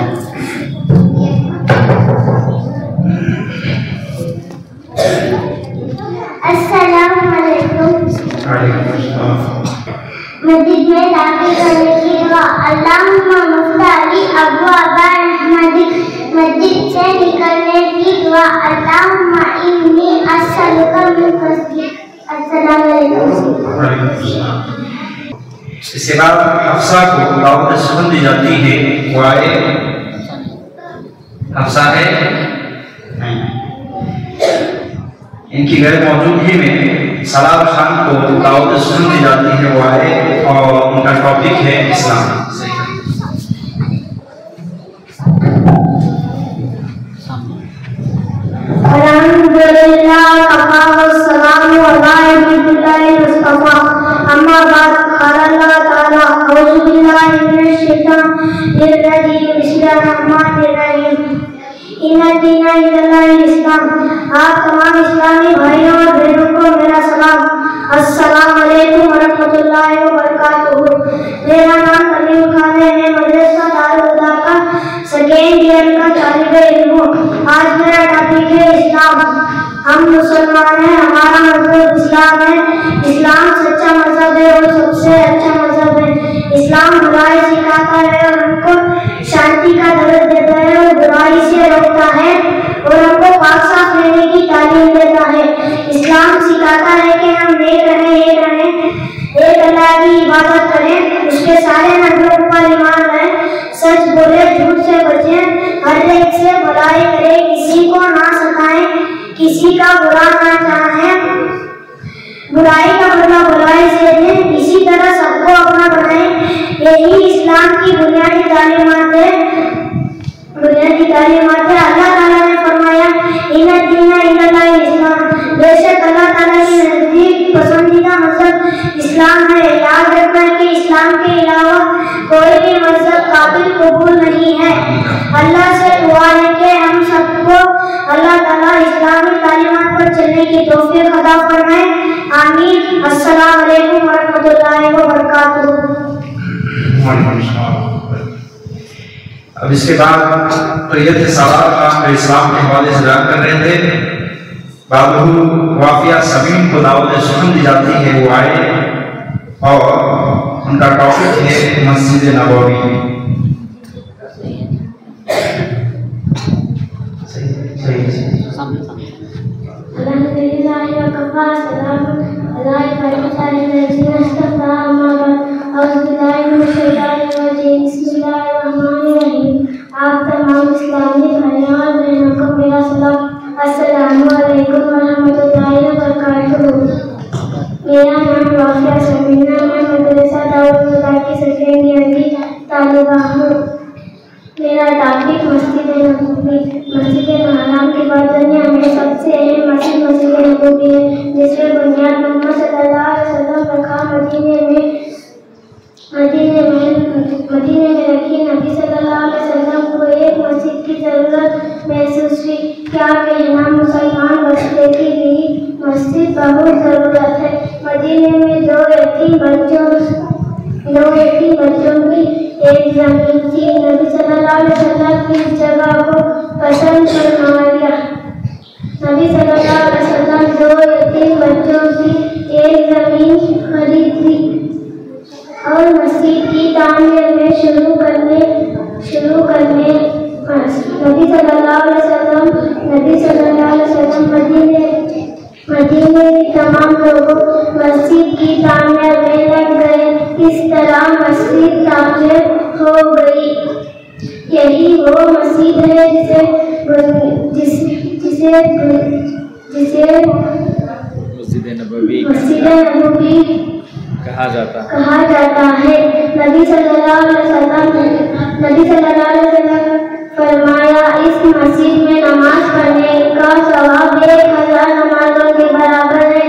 अस्सलामु अलैकुम। मस्जिद में दाखिल होने की दुआ। अल्लाहुम्मा मुफ्ताही अब्वाबार रहमतिक। मस्जिद से निकलने की दुआ। अल्लाहुम्मा इन्नी अस्सअलुका मिन फज़लिक। अस्सलामु अलैकुम। इसके बाद हफ्सा को दावत सुनन दी जाती है, वो आए। हफ्सा है इनकी गैर मौजूदगी में सलार खान को दावत सुनन दी जाती है, वो आए और उनका टॉपिक है इस्लाम। अल्हम्दुलिल्लाह कफ़ा वस्सलामु अला इब्दिल्लाहि मुस्तफ़ा। अम्मा बाद क़ाल अल्लाह तआला औज़ु बिल्लाहि मिनश शैतानिर रजीम। बिस्मिल्लाहिर रहमानिर रहीम। इन्ना दीना इल्लल्लाहिल इस्लाम। आप तमाम इस्लामी भाइयों और बहनों को मेरा सलाम। अस्सलामु अलैकुम वरहमतुल्लाहि वबरकातुहू। मेरा नाम अली खान है, मैं मदरसा दारुल हुदा का सेकेंड ईयर का तालिबे इल्म हूँ। आज मेरा टॉपिक है इस्लाम। हम मुसलमान हैं, हमारा मजहब इस्लाम है। इस्लाम सच्चा मजहब है और सबसे अच्छा मजहब है। इस्लाम बुराई सिखाता है और हमको शांति का दर्द देता है और बुराई से रोकता है और हमको पाक साफ रहने की तालीम देता है। इस्लाम सिखाता है कि हम नेक रहें, एक अल्लाह की इबादत करें, उसके सारे नबियों पर ईमान लाएं, सच बोले, झूठ से बचें, हर एक से भलाई करें, किसी को ना सताएं, किसी का बुरा ना चाहें, बुराई का बदला बुराई से दें, इसी तरह सबको अपना बनाएं। यही इस्लाम की बुनियादी तालीमात है। अल्लाह ताला ने फरमाया इन्ना दीना इल्लल्लाहिल इस्लाम। बेशक अल्लाह ताला के नजदीक पसंदीदा मजहब इस्लाम है। याद रखना कि इस्लाम के अलावा कोई भी मजहब काबिल कबूल नहीं है। अल्लाह से दुआ है कि हम सबको अल्लाह ताला इस्लामी तालीमात पर चलने की तौफीक अता फरमाए। आमीन। अस्सलामु अलैकुम वरहमतुल्लाहि वबरकातुहू। अब इसके बाद सैयद सलार खान जो इस्लाम के हवाले से बयान कर रहे थे, बाबू वाफिया समीन को दावत सुनन दी जाती है, वो आए और उनका टॉपिक है मस्जिद नबवी। आप तमाम इस्लामी भाइयों और बहनों को मेरा सलाम। अस्सलामु अलैकुम वरहमतुल्लाहि वबरकातुहू। मेरा नाम वाफिया समीना, मैं मदरसा दारुल हुदा की सेकेंड ईयर की तालिबा हूँ। मेरा टॉपिक मस्जिद नबवी। मस्जिद हराम के बाद दुनिया में सबसे अहम मस्जिद नबवी है, जिसमें बुनियाद मोहम्मद सल्लल्लाहु अलैहि वसल्लम रखा। मदीने में रखी। नबी सल्लल्लाहु अलैहि वसल्लम को एक मस्जिद की जरूरत महसूस हुई। क्या कहना, मुसलमान बच्चे की भी मस्जिद बहुत जरूरत है। मदीने में दो यतीम बच्चों की एक जमीन थी। नबी सल्लल्लाहु अलैहि वसल्लम की इस जगह को पसंद फरमा लिया। नबी सल्लल्लाहु अलैहि वसल्लम दो यतीम बच्चों की एक जमीन खरीद ली और मस्जिद की तामीर में शुरू करने नबी सल्लल्लाहु अलैहि वसल्लम मदीने के तमाम लोगों मस्जिद की तामीर में लग गए। इस तरह मस्जिद तामीर हो गई। यही वो मस्जिद है जिसे मस्जिद नबवी कहा जाता है। नबी सल्लल्लाहु अलैहि वसल्लम फरमाया, इस मस्जिद में नमाज पढ़ने का सवाब 1000 नमाजों के बराबर है।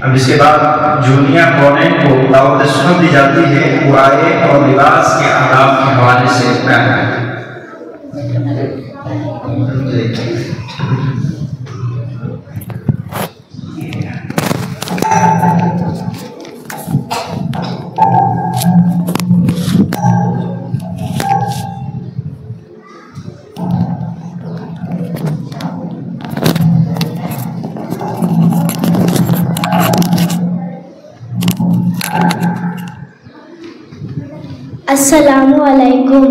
अब इसके बाद जूनियर कॉलेज को दावत सुन्नत दी जाती है। वो आए और लिबास के आदाब के हवाले से बयान करें। अस्सलामु अलैकुम।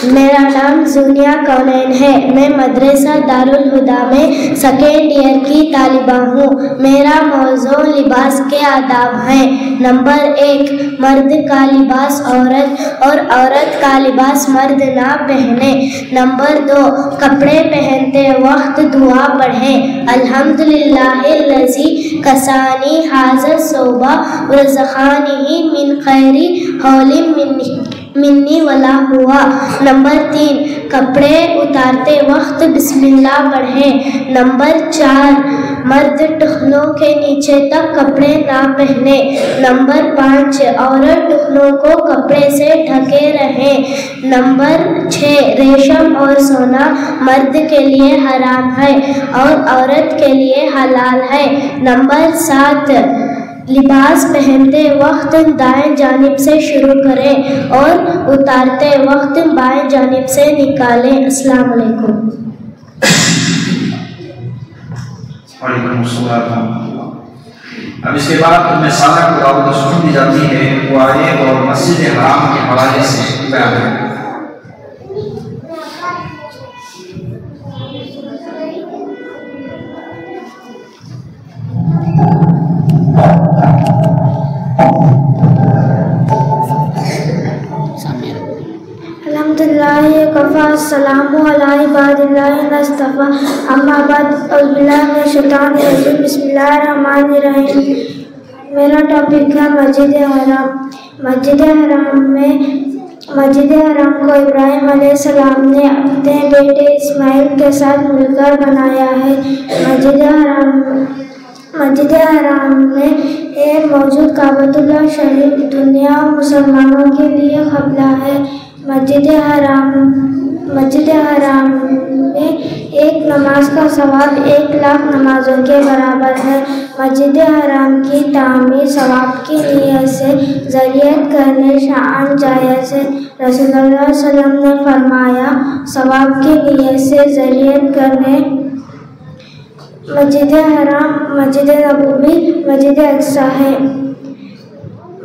मेरा नाम जूनिया कौनैन है। मैं मदरसा दारुल हुदा में सेकेंड ईयर की तालिबा हूँ। मेरा मौज़ू लिबास के आदाब हैं। नंबर 1, मर्द का लिबास औरत और औरत का लिबास मर्द ना पहने। नंबर 2, कपड़े पहनते वक्त दुआ पढ़ें। अल्हम्दुलिल्लाहिल्लज़ी कसानी हाज़ा सोबा रज़क़ानी मिन खैरी हौली मिन्नी वला हुआ। नंबर 3, कपड़े उतारते वक्त बिस्मिल्लाह पढ़ें। नंबर 4, मर्द टखनों के नीचे तक कपड़े ना पहने। नंबर 5, औरत टखनों को कपड़े से ढके रहें। नंबर 6, रेशम और सोना मर्द के लिए हराम है और औरत के लिए हलाल है। नंबर 7, लिबास पहनते वक्त दाएं जानिब से शुरू करें और उतारते वक्त बाएं जानिब से निकालें। अस्सलाम वालेकुम। अब इसके बाद में साला को दावत सुन्नत दी जाती है। वो आए और मस्जिद हराम के हवाले से बयान करें। अल्हम्दुलिल्लाह कफ़ा सलामु अला इबादिल्लाहि नस्तफ़ा अम्मा बाद औज़ुबिल्लाहि मिनश शैतानिर रजीम बिस्मिल्लाहिर रहमानिर रहीम। मेरा टॉपिक है मस्जिद हराम। मस्जिद हराम को इब्राहिम अलैहिस्सलाम ने अपने बेटे इस्माइल के साथ मिलकर बनाया है। मस्जिद हराम में मौजूद काबतुल्लाह शरीफ दुनिया मुसलमानों के लिए क़िबला है। मस्जिद हराम में एक नमाज का सवाब 1,00,000 नमाजों के बराबर है। मस्जिद हराम की तामीर सवाब की नीयत से ज़रियत करने शान जायज़ है। रसूलुल्लाह सल्लल्लाहु अलैहि वसल्लम ने फरमाया, सवाब की नीयत से ज़रियत करने मस्जिद हराम, मस्जिद नबवी, मस्जिद अक्सा है।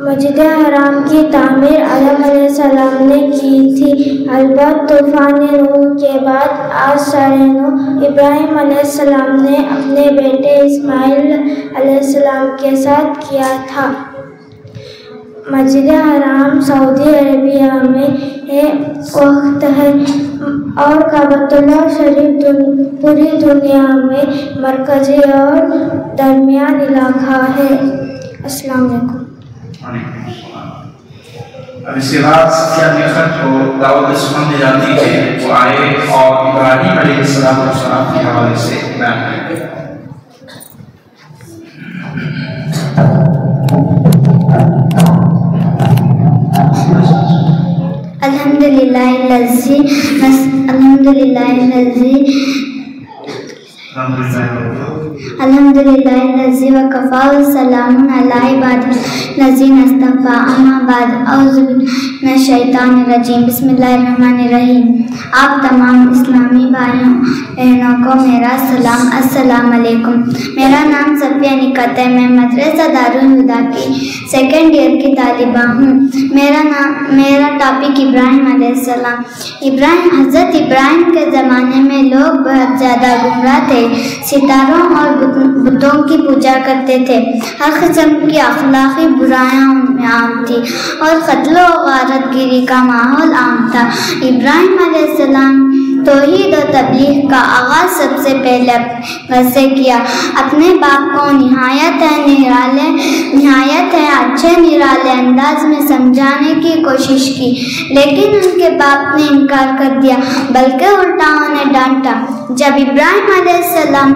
मस्जिद हराम की तामीर आदम अलैहिस्सलाम ने की थी। अलबत्ता तूफान नूह के बाद आज साढ़े 9 इब्राहिम अलैहिस्सलाम ने अपने बेटे इस्माइल अलैहिस्सलाम के साथ किया था। मस्जिद हराम सऊदी अरेबिया में वक्त है और काबतुल्लाह शरीफ पूरी दुनिया में मरकजी और दरमियान इलाका है। अस्सलाम वालेकुम। अब इसके बाद सफिया निखत को दावत सुमन दी जाती है, वो आए और इब्राहिम अलैहिस्सलाम के हवाले से बयान करेंगे। अल्हम्दुलिल्लाह वकफ़ा सलामुन अला इबादिल्लज़ीना इस्तफ़ा अम्मा बाद औज़ु बिल्लाहि शैतानिर रजीम बिस्मिल्लाहिर रहीम। आप तमाम इस्लामी भाइयों बहनों को मेरा सलाम, अस्सलाम वालेकुम। मेरा नाम सफिया निकत है। मैं मदरसा दारुल हुदा की सेकेंड ईयर की तालिबा हूँ। मेरा टॉपिक इब्राहिम अलैहिस्सलाम। हज़रत इब्राहिम के ज़माने में लोग बहुत ज़्यादा गुमराह थे, सितारों और बुतों की पूजा करते थे। हर किस्म की अखलाकी बुराइयां उनमें आम थी और कत्लो गारतगिरी का माहौल आम था। इब्राहिम अलैहिस्सलाम तौहीद और तबलीग का आगाज़ सबसे पहले घर से किया। अपने बाप को निहायत अच्छे निराले अंदाज में समझाने की कोशिश की, लेकिन उनके बाप ने इनकार कर दिया, बल्कि उल्टा उन्हें डांटा। जब इब्राहिम अलैहिस्सलाम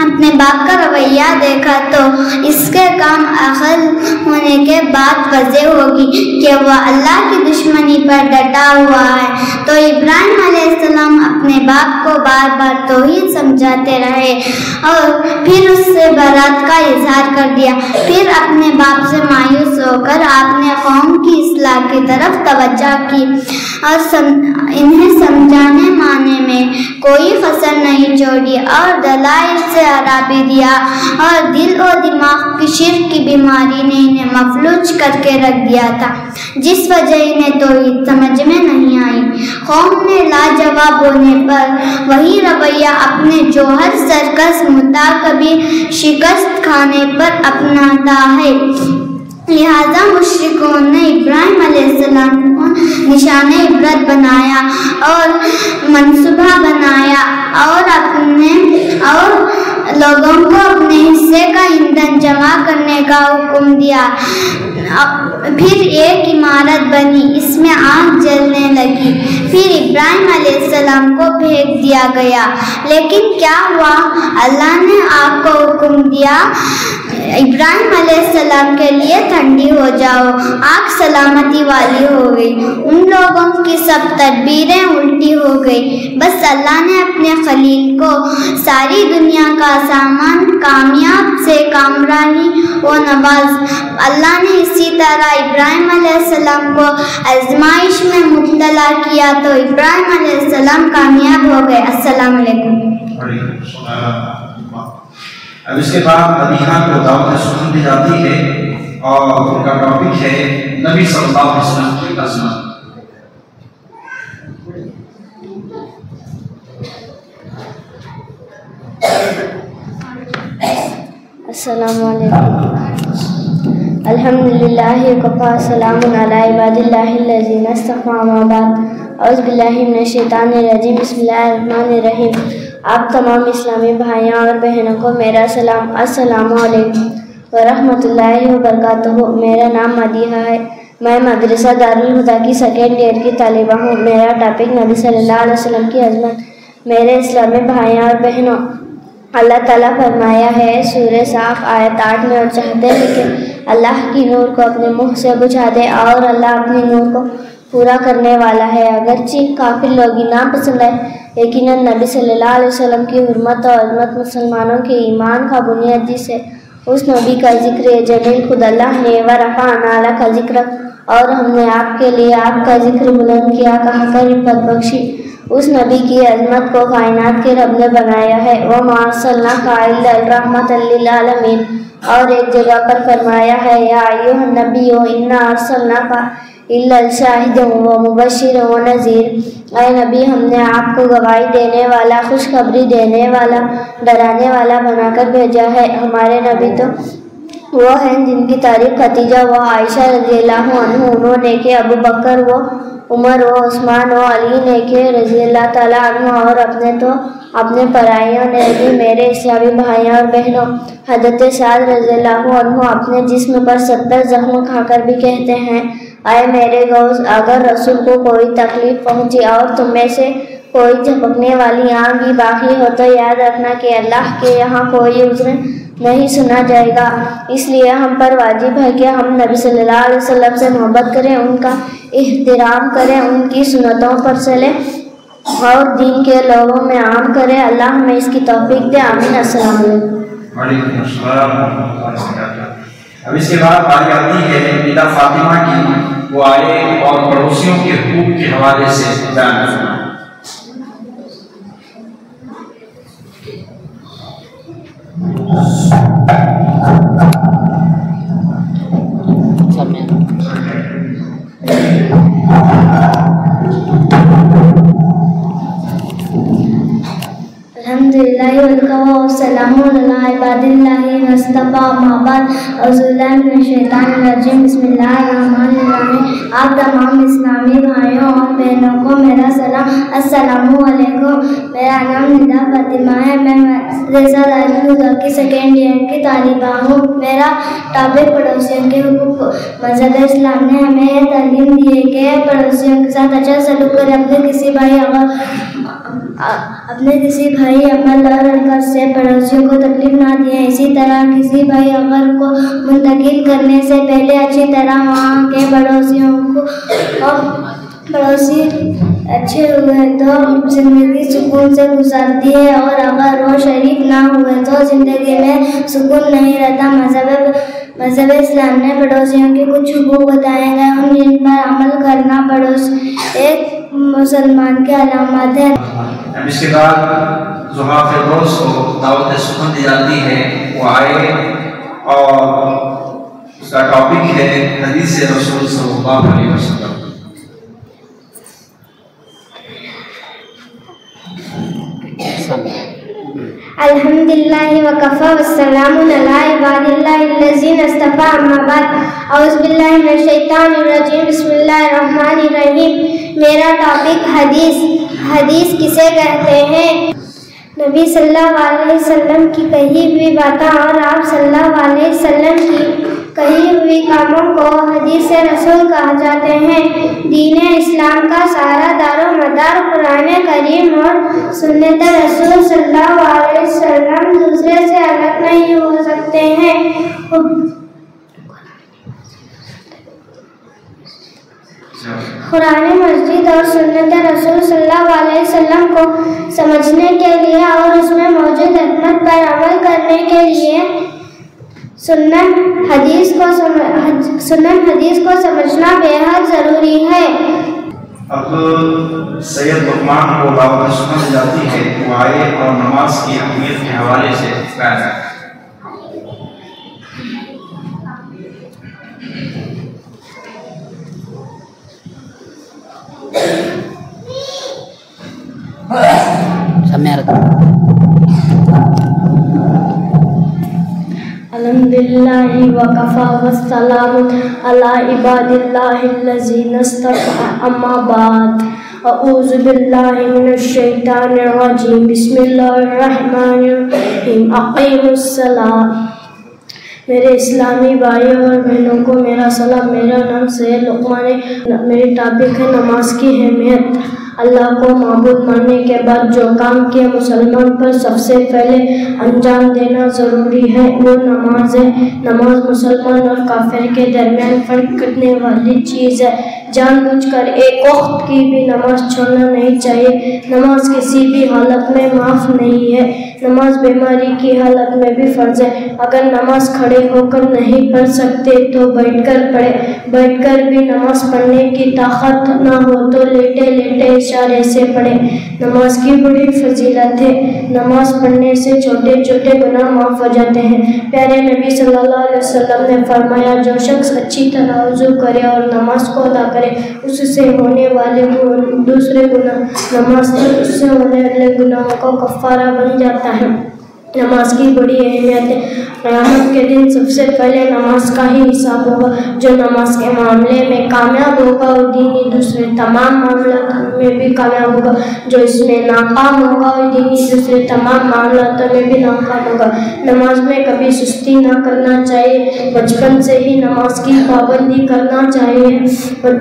अपने बाप का रवैया देखा तो इसके काम अकल होने के बाद वजह होगी कि वह अल्लाह की दुश्मनी पर डटा हुआ है। तो इब्राहिम अलैहिस्सलाम अपने बाप को बार बार तौहीद समझाते रहे और फिर उससे बरात का इजहार कर दिया। फिर अपने बाप से मायूस होकर आपने कौम की इस्लाह की तरफ तवज्जो की और इन्हें समझाने माने में कोई कसर नहीं छोड़ी और दलाइल से हराबी दिया और दिल और दिमाग की शिर्क की बीमारी ने इन्हें मफलूज करके रख दिया था, जिस वजह इन्हें तौहीद समझ में नहीं आई। कौम ने लाजवाब होने पर वही रवैया अपने जोहर सरकस मुताकबी शिकस्त खाने पर अपनाता है। लिहाजा मुशरिकों ने इब्राहिम अलैहिस्सलाम को निशाने इबरत बनाया और मनसूबा बनाया और लोगों को अपने हिस्से का ईंधन जमा करने का हुक्म दिया। फिर एक इमारत बनी, इसमें आग जलने लगी। फिर इब्राहिम अलैहिस्सलाम को फेंक दिया गया, लेकिन क्या हुआ? अल्लाह ने आग को हुक्म दिया, इब्राहिम अलैहिस्सलाम के लिए ठंडी हो जाओ। आग सलामती वाली हो गई। उन लोगों की सब तदबीरें उल्टी हो गई। बस अल्लाह ने अपने खलील को सारी दुनिया का सामान कामयाब से कामरानी व नवाज। अल्लाह ने इसी तरह इब्राहिम अलैहिस्सलाम को आजमाइश में मुब्तला किया तो इब्राहिम अलैहिस्सलाम कामयाब हो गए। अस्सलाम वालेकुम। अब इसके बाद मदीना को दावत सुमन दी जाती है और उनका टॉपिक है नबी सल्लल्लाहु अलैहि वसल्लम की अज़मत। अस्सलामु अलैकुम। अल्हम्दुलिल्लाह वकफ़ा सलामुन अला इबादिल्लाहिल्लज़ीना इस्तफ़ा अम्मा बाद औज़ु बिल्लाहि मिनश शैतानिर रजीम बिस्मिल्लाहिर रहमानिर रहीम। आप तमाम इस्लामी भाइयों और बहनों को मेरा सलाम, अस्सलामु अलैकुम व रहमतुल्लाहि व बरकातुहू। मेरा नाम मदीहा है। मैं मदरसा दारुल हुदा की सेकेंड ईयर की तालिबा हूँ। मेरा टॉपिक नबी सल्लल्लाहु अलैहि वसल्लम की अज़मत। मेरे इस्लामी भाइयों और बहनों, अल्लाह ताला फरमाया है सूरह साफ आयत 8 में, और चाहते हैं कि अल्लाह की नूर को अपने मुँह से बुझा दे और अल्लाह अपनी नूर को पूरा करने वाला है। अगरचे काफिर लोग ना पसंद आए, यकीनन नबी सल्लल्लाहु अलैहि वसल्लम की हुर्मत और अज़मत मुसलमानों के ईमान का बुनियादी से उस नबी का जिक्र जलील खुद अल्लाह ने व रफ़अना का जिक्र, और हमने आपके लिए आपका जिक्र बुलंद किया, कहा रिफ़त बख्शी। उस नबी की अज़मत को कायनात के रब ने बनाया है। व मा अर्सलनाका इल्ला रहमतल लिल आलमीन, और एक जगह पर फरमाया है या अय्युहन नबिय्यु इन्ना अर्सलनाका इल्ला शाहिदन व मुबश्शिरन व नज़ीर। ऐ नबी, हमने आपको गवाही देने वाला, खुशखबरी देने वाला, डराने वाला बनाकर भेजा है। हमारे नबी तो वो हैं जिनकी तारीफ खदीजा व आयशा रज़ियल्लाहु अन्हु उन्होंने के, अबू बकर व उमर व उस्मान व अली ने के रज़ियल्लाहु ताला अन्हु, और अपने पराइयों ने भी। मेरे इस्लामी भाइयों और बहनों, हज़रत साद रज़ियल्लाहु अन्हु अपने जिस्म पर 70 जख्म खाकर भी कहते हैं, आए मेरे गौस, अगर रसूल को कोई तकलीफ पहुंची और तुम में से कोई झपकने वाली आंख भी बाकी हो तो याद रखना कि अल्लाह के यहाँ कोई उज़्र नहीं सुना जाएगा। इसलिए हम पर वाजिब है कि हम नबी सल्लल्लाहु अलैहि वसल्लम से मोहब्बत करें, उनका एहतराम करें, उनकी सुन्नतों पर चलें और दीन के लोगों में आम करें। अल्लाह हमें इसकी तौफीक दे। आमीन। अस्सलाम वालेकुम। अब इसके बाद बारी आती है पिता फातिमा की, वो आए और पड़ोसियों के हुकूक के हवाले से बयान करना। अल्हम्दुलिल्लाहि वस्सलामु अला इबादिल्लाहि वस्तफ़ा अम्मा बाद औज़ुबिल्लाहि मिनश शैतानिर रजीम बिस्मिल्लाहिर्रहमानिर्रहीम। आप तमाम इस्लामी भाइयों और बहनों को मेरा सलाम, अस्सलामु अलैकुम। मेरा नाम निदा फातिमा है। मैं मदरसा दारुल की सेकेंड ईयर की तालिबा हूँ। मेरा टॉपिक पड़ोसियों के हुकूक। मज़हब इस्लाम ने हमें यह तालीम दी है कि पड़ोसियों के साथ अच्छा सलूक करें। अपने किसी भाई अमल और हरकत से पड़ोसियों को तकलीफ ना दिए। इसी तरह किसी भाई अगर को मुंतकिल करने से पहले अच्छी तरह वहाँ के पड़ोसियों को पड़ोसी अच्छे हुए तो ज़िंदगी सुकून से गुजारती है, और अगर वो शरीफ ना हुए तो ज़िंदगी में सुकून नहीं रहता। मज़हब इस्लाम ने पड़ोसियों के कुछ हुकूक बताए गए, उन जिन पर अमल करना पड़ोस एक मुसलमान के अलामत है। इसके बाद ज़ुहा फिरदौस को दावत सुखन दी जाती है, वो आए और उसका टॉपिक है हदीस रसूल सल्लल्लाहु अलैहि वसल्लम। अल्हम्दुलिल्लाहि व कफ़ा वस्सलामु अला इबादिल्लाहिल्लज़ीना इस्तफ़ा अम्मा बाद औज़ुबिल्लाहि मिनश शैतानिर रजीम बिस्मिल्लाहिर्रहमानिर्रहीम। मेरा टॉपिक हदीस किसे कहते हैं? नबी सल्लल्लाहु अलैहि वसल्लम की कही हुई बातें और आप सल्लल्लाहु अलैहि वसल्लम की कही हुई कामों को हदीस रसूल कहा जाते हैं। दीन इस्लाम का सारा दारो मदार कुरान करीम और सुन्नत रसूल सल्लल्लाहु अलैहि वसल्लम दूसरे से अलग नहीं हो सकते हैं। कुरान मस्जिद और सुन्नत रसूल सल्लल्लाहु अलैहि वसल्लम को समझने के लिए और उसमें मौजूद हिकमत पर अमल करने के लिए सुन्नत हदीस को समझना बेहद ज़रूरी है। अब सैयद लुकमान को दावत सुखन जाती है, वो आए और नमाज की अहमियत के हवाले से बयान करते हैं। अल्हम्दुलिल्लाहि व कफ़ा वस्सलामु अला इबादिल्लाहिल्लज़ीना इस्तफ़ा अम्मा बाद अऊज़ु बिल्लाहि मिनश शैतानिर रजीम बिस्मिल्लाहिर्रहमानिर्रहीम। अक़ीमुस्सलात। मेरे इस्लामी भाइयों और बहनों को मेरा सलाम। मेरा नाम सैयद लुकमान है। मेरी टॉपिक है नमाज की अहमियत। अल्लाह को माबूद मानने के बाद जो काम किया मुसलमान पर सबसे पहले अंजाम देना ज़रूरी है वो नमाज है। नमाज मुसलमान और काफिर के दरमियान फ़र्क करने वाली चीज़ है। जानबूझकर एक वक्त की भी नमाज छोड़ना नहीं चाहिए। नमाज किसी भी हालत में माफ़ नहीं है। नमाज बीमारी की हालत में भी फ़र्ज है। अगर नमाज खड़े होकर नहीं पढ़ सकते तो बैठकर पढ़े। बैठकर भी नमाज पढ़ने की ताकत ना हो तो लेटे लेटे इशारे से पढ़े। नमाज की बड़ी फजीलत है। नमाज पढ़ने से छोटे छोटे गुनाह माफ़ हो जाते हैं। प्यारे नबी सल्लल्लाहु अलैहि वसल्लम ने फरमाया, जो शख्स अच्छी तरह वज़ू करे और नमाज को अदा करे उससे होने वाले दूसरे गुनाह नमाज से उससे होने वाले गुनाहों का कफ़ारा बन जाता है। नमाज की बड़ी अहमियत है। क़यामत के दिन सबसे पहले नमाज का ही हिसाब होगा। जो नमाज के मामले में कामयाब होगा वो दीनी दूसरे तमाम मामलों में भी कामयाब होगा। जो इसमें नाकाम होगा वो दीनी दूसरे तमाम मामलों में भी नाकाम होगा। नमाज में कभी सुस्ती ना करना चाहिए। बचपन से ही नमाज की पाबंदी करना चाहिए।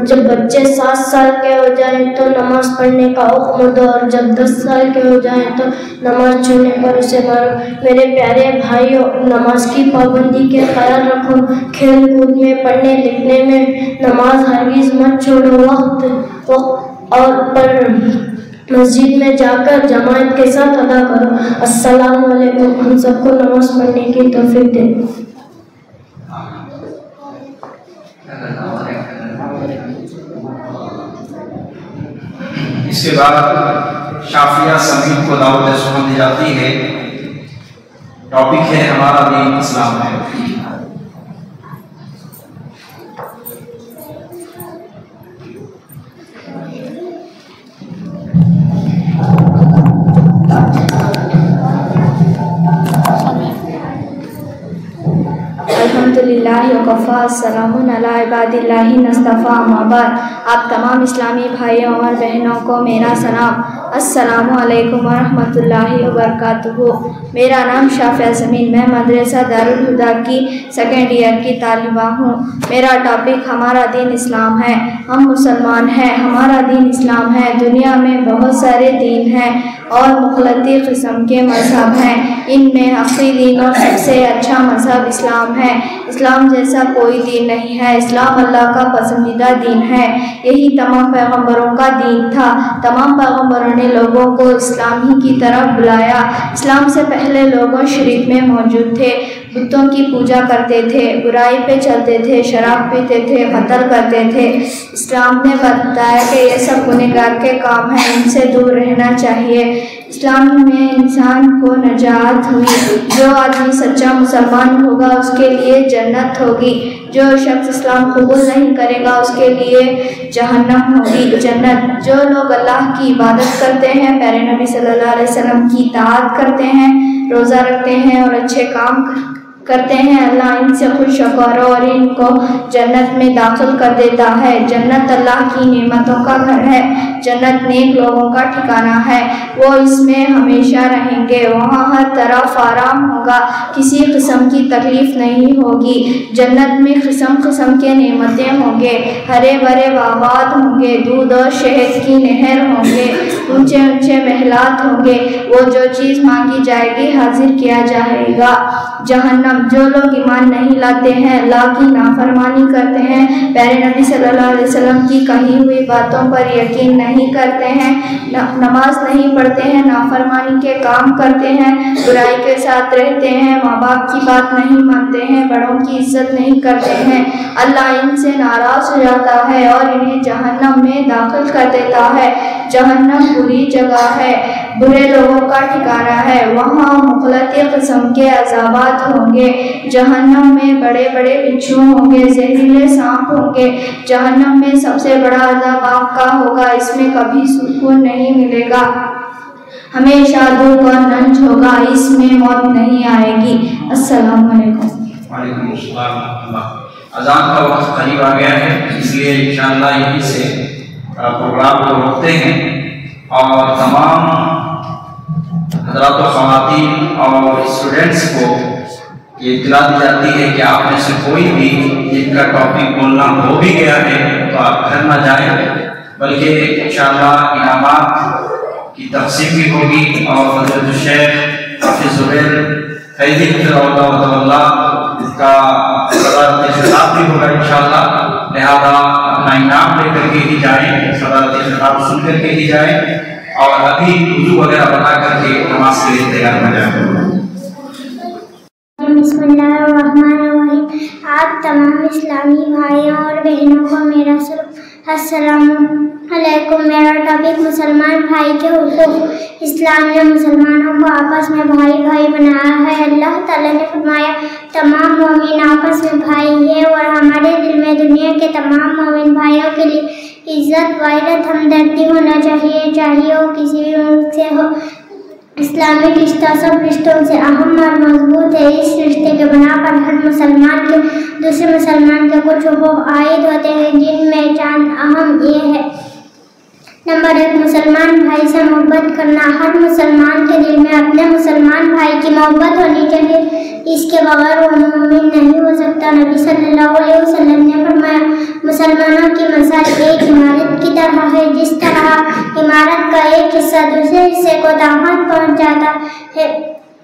जब बच्चे 7 साल के हो जाए तो नमाज पढ़ने का हुक्म दो और जब 10 साल के हो जाए तो नमाज छोड़ने पर उसे मारो। मेरे प्यारे भाइयों, नमाज की पाबंदी के ख्याल रखो। खेल कूद में, पढ़ने लिखने में नमाज हरगिज़ मत छोड़ो। वक्त और पर मस्जिद में जाकर जमात के साथ अदा करो। अस्सलाम वालेकुम। हम सबको नमाज पढ़ने की तौफीक दे। इसके बाद शाफिया समीर को दावत सुना दी जाती है। टॉपिक है हमारा दीन इस्लाम है। अल्हम्दुलिल्लाहि व कफ़ा सलामुन अला इबादिल्लाहि नस्तफ़ा अम्मा बाद। आप तमाम इस्लामी भाइयों और बहनों को मेरा सलाम। अस्सलामु अलैकुम व रहमतुल्लाहि व बरकातुहू। मेरा नाम शाफिया समीन, मैं मदरसा दारुल हुदा की 2nd ईयर की तालिबा हूँ। मेरा टॉपिक हमारा दीन इस्लाम है। हम मुसलमान हैं, हमारा दीन इस्लाम है। दुनिया में बहुत सारे दीन हैं और मुख्तलिफ़ किस्म के मज़हब हैं। इनमें हक़ी दीन और सबसे अच्छा मज़हब इस्लाम है। इस्लाम जैसा कोई दीन नहीं है। इस्लाम अल्लाह का पसंदीदा दीन है। यही तमाम पैगम्बरों का दीन था। तमाम पैगम्बरों ने लोगों को इस्लाम ही की तरफ बुलाया। इस्लाम से पहले लोगों शिरक में मौजूद थे, बुतों की पूजा करते थे, बुराई पे चलते थे, शराब पीते थे, कत्ल करते थे। इस्लाम ने बताया कि ये सब गुनहगार के काम हैं, इनसे दूर रहना चाहिए। इस्लाम में इंसान को नजात हुई। जो आदमी सच्चा मुसलमान होगा उसके लिए जन्नत होगी। जो शख्स इस्लाम कबूल नहीं करेगा उसके लिए जहन्नम होगी। जन्नत। जो लोग अल्लाह की इबादत करते हैं, प्यारे नबी सल्लल्लाहु अलैहि वसल्लम की इताअत करते हैं, रोज़ा रखते हैं और अच्छे काम करते हैं, अल्लाह इनसे खुश होकर और इनको जन्नत में दाखिल कर देता है। जन्नत अल्लाह की नेमतों का घर है। जन्नत नेक लोगों का ठिकाना है। वो इसमें हमेशा रहेंगे। वहाँ हर तरफ आराम होगा, किसी किस्म की तकलीफ़ नहीं होगी। जन्नत में किस्म किस्म के नेमतें होंगे, हरे भरे बागात होंगे, दूध और शहद की नहर होंगे, ऊंचे ऊंचे महलात होंगे। वो जो चीज़ मांगी जाएगी हाजिर किया जाएगा। जहन्नम। जो लोग ईमान नहीं लाते हैं, अल्लाह की नाफरमानी करते हैं, प्यारे नबी सल्लल्लाहु अलैहि वसल्लम की कही हुई बातों पर यकीन नहीं करते हैं, नमाज नहीं पढ़ते हैं, नाफरमानी के काम करते हैं, बुराई के साथ रहते हैं, माँ बाप की बात नहीं मानते हैं, बड़ों की इज्जत नहीं करते हैं, अल्लाह इनसे नाराज़ हो जाता है और इन्हें जहन्नम में दाखिल कर देता है। जहन्नम बुरी जगह है, बुरे लोगों का ठिकाना है। वहाँ मुख्तलिफ़ किस्म के अज़ाबात होंगे। जहन्नम में बड़े बड़े बिच्छू होंगे, जहरीले सांप होंगे। जहन्नम में सबसे बड़ा अज़ाब आग का होगा। इसमें कभी सुकून नहीं मिलेगा, हमेशा दुख और रंज होगा। इसमें मौत नहीं आएगी। अस्सलाम वालेकुम। वालेकुम अस्सलाम। अज़ान का वक्त करीब आ गया है, इसलिए इंशाअल्लाह यहीं से प्रोग्राम को रोकते हैं और तमाम हज़रात व ख़वातीन और स्टूडेंट्स को ये इत्तला दी जाती है कि आप में से कोई भी जिनका टॉपिक बोलना हो भी गया है तो आप घर ना जाएं, बल्कि इंशाअल्लाह इनामात की तक़सीम भी होगी और हज़रत शेख हाफ़िज़ ज़ुबैर फैज़ी इसका सदारत खिताब भी होगा इंशाअल्लाह। लिहाजा अपना इनाम लेकर के ही जाएँ, सदारत खिताब सुन करके ही जाएँ और अभी वुज़ू वगैरह बना करके नमाज के लिए तैयार हो जाए। बिस्मिल्लाहिर्रहमानिर्रहीम। आप तमाम इस्लामी भाइयों और बहनों को मेरा अस्सलाम अलैकुम। मेरा टॉपिक मुसलमान भाई के हुकूक। इस्लाम ने मुसलमानों को आपस में भाई भाई बनाया है। अल्लाह ताला ने फरमाया तमाम मोमिन आपस में भाई है और हमारे दिल में दुनिया के तमाम मोमिन भाइयों के लिए इज्जत वायरत हमदर्दी होना चाहिए, चाहे वो किसी भी मुल्क से हो। इस्लामिक रिश्ता सब रिश्तों से अहम और मजबूत है। इस रिश्ते के बना पर हर मुसलमान के दूसरे मुसलमान के कुछ हुकूक आयद होते हैं, जिनमें चंद अहम ये है। नंबर 1, मुसलमान भाई से मोहब्बत करना। हर मुसलमान के दिल में अपने मुसलमान भाई की मोहब्बत होनी चाहिए, इसके बगैर वो मोमिन नहीं हो सकता। नबी सल्लल्लाहु अलैहि वसल्लम ने फरमाया मुसलमानों की मिसाल एक इमारत की तरह है। जिस तरह इमारत का एक हिस्सा दूसरे हिस्से को ताकत पहुंचाता है,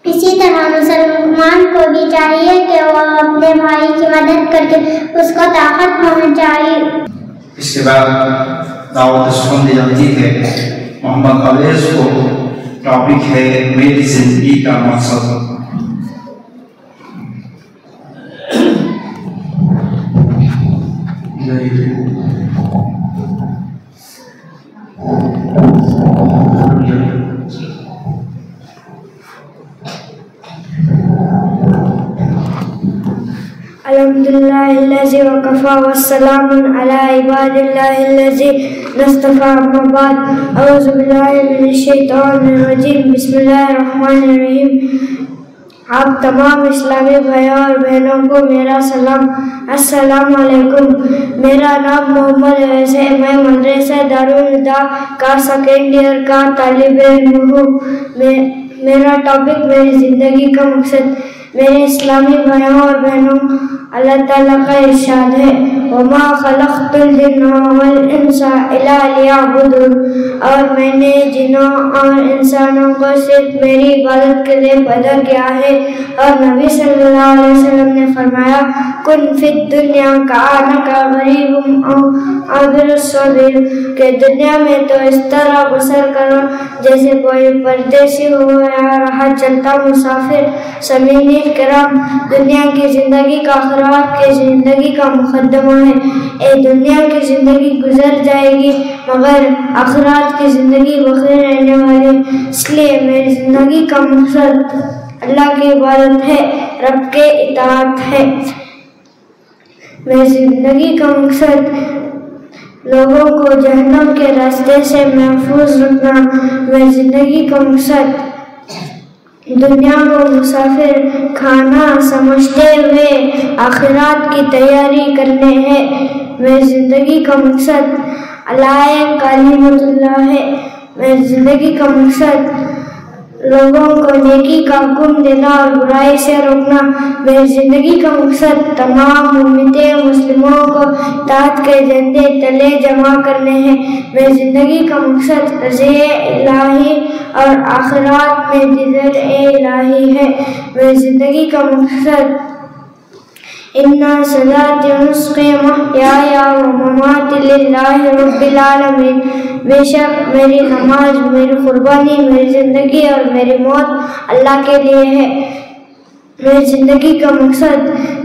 इसी तरह मुसलमान को भी चाहिए कि वो अपने भाई की मदद करके उसको ताकत पहुंचाए। इसके बाद दावत सुन दी जाती है। मोहम्मद अवैस को टॉपिक है मेरी जिंदगी का मकसद। अल्हम्दुलिल्लाहिल्लज़ी वकफ़ा वस्सलामुन अला इबादिल्लाहिल्लज़ी नस्तफ़ा अम्मा बाद। अऊज़ु बिल्लाहि मिनश्शैतानिर्रजीम। बिस्मिल्लाहिर्रहमानिर्रहीम। आप तमाम इस्लामी भाइयों और बहनों को मेरा सलाम, अस्सलामु अलैकुम। मेरा नाम मोहम्मद अवैस है। मैं मदरसा दारुल हुदा का सेकेंड ईयर का तालिब इल्म हूँ। मेरा टॉपिक मेरी ज़िंदगी का मकसद। मेरे इस्लामी भाइयों और बहनों, अल्लाह ताला का इरशाद है वमा खलक़तुल जिन्ना वल इंसा इल्ला लियअबुदून। और मैंने जिन्नों और इंसानों को सिर्फ मेरी इबादत के लिए पैदा किया है। और नबी सल्लल्लाहु अलैहि वसल्लम ने फरमाया कुन फिद दुनिया कअन्नका गरीबुन औ आबिरुस सबील, के दुनिया में तो इस तरह बसर करो जैसे कोई परदेसी हो या राह चलता मुसाफिर। समीनी किराम, दुनिया की ज़िंदगी का आखिरत की ज़िंदगी का मुकद्दमा है। ए दुनिया की ज़िंदगी गुजर जाएगी मगर आखिरत की ज़िंदगी बकी रहने वाली है। इसलिए मेरी ज़िंदगी का मकसद अल्लाह की इबादत है, रब के इताअत है। मेरी ज़िंदगी का मकसद लोगों को जहन्नम के रास्ते से महफूज रखना। मेरी ज़िंदगी का मकसद दुनिया को मुसाफिर खाना समझते हुए आखिरात की तैयारी करने हैं। मेरी ज़िंदगी का मकसद अल्लाह कालिमतुल्लाह है। मेरी ज़िंदगी का मकसद लोगों को नेकी का हुक्म देना और बुराई से रोकना। मेरी ज़िंदगी का मकसद तमाम उम्मते मुस्लिमों को इताअत के झंडे तले जमा करने हैं। मेरी ज़िंदगी का मकसद रज़े इलाही और आखिरात में दिज़र इलाही है। मेरी ज़िंदगी का मकसद इन्ना सलाती व नुस्खी व महयाया व ममाती लिल्लाहि रब्बिल आलमीन। बेशक मेरी नमाज, मेरी कुर्बानी, मेरी ज़िंदगी और मेरी मौत अल्लाह के लिए है। मेरी ज़िंदगी का मकसद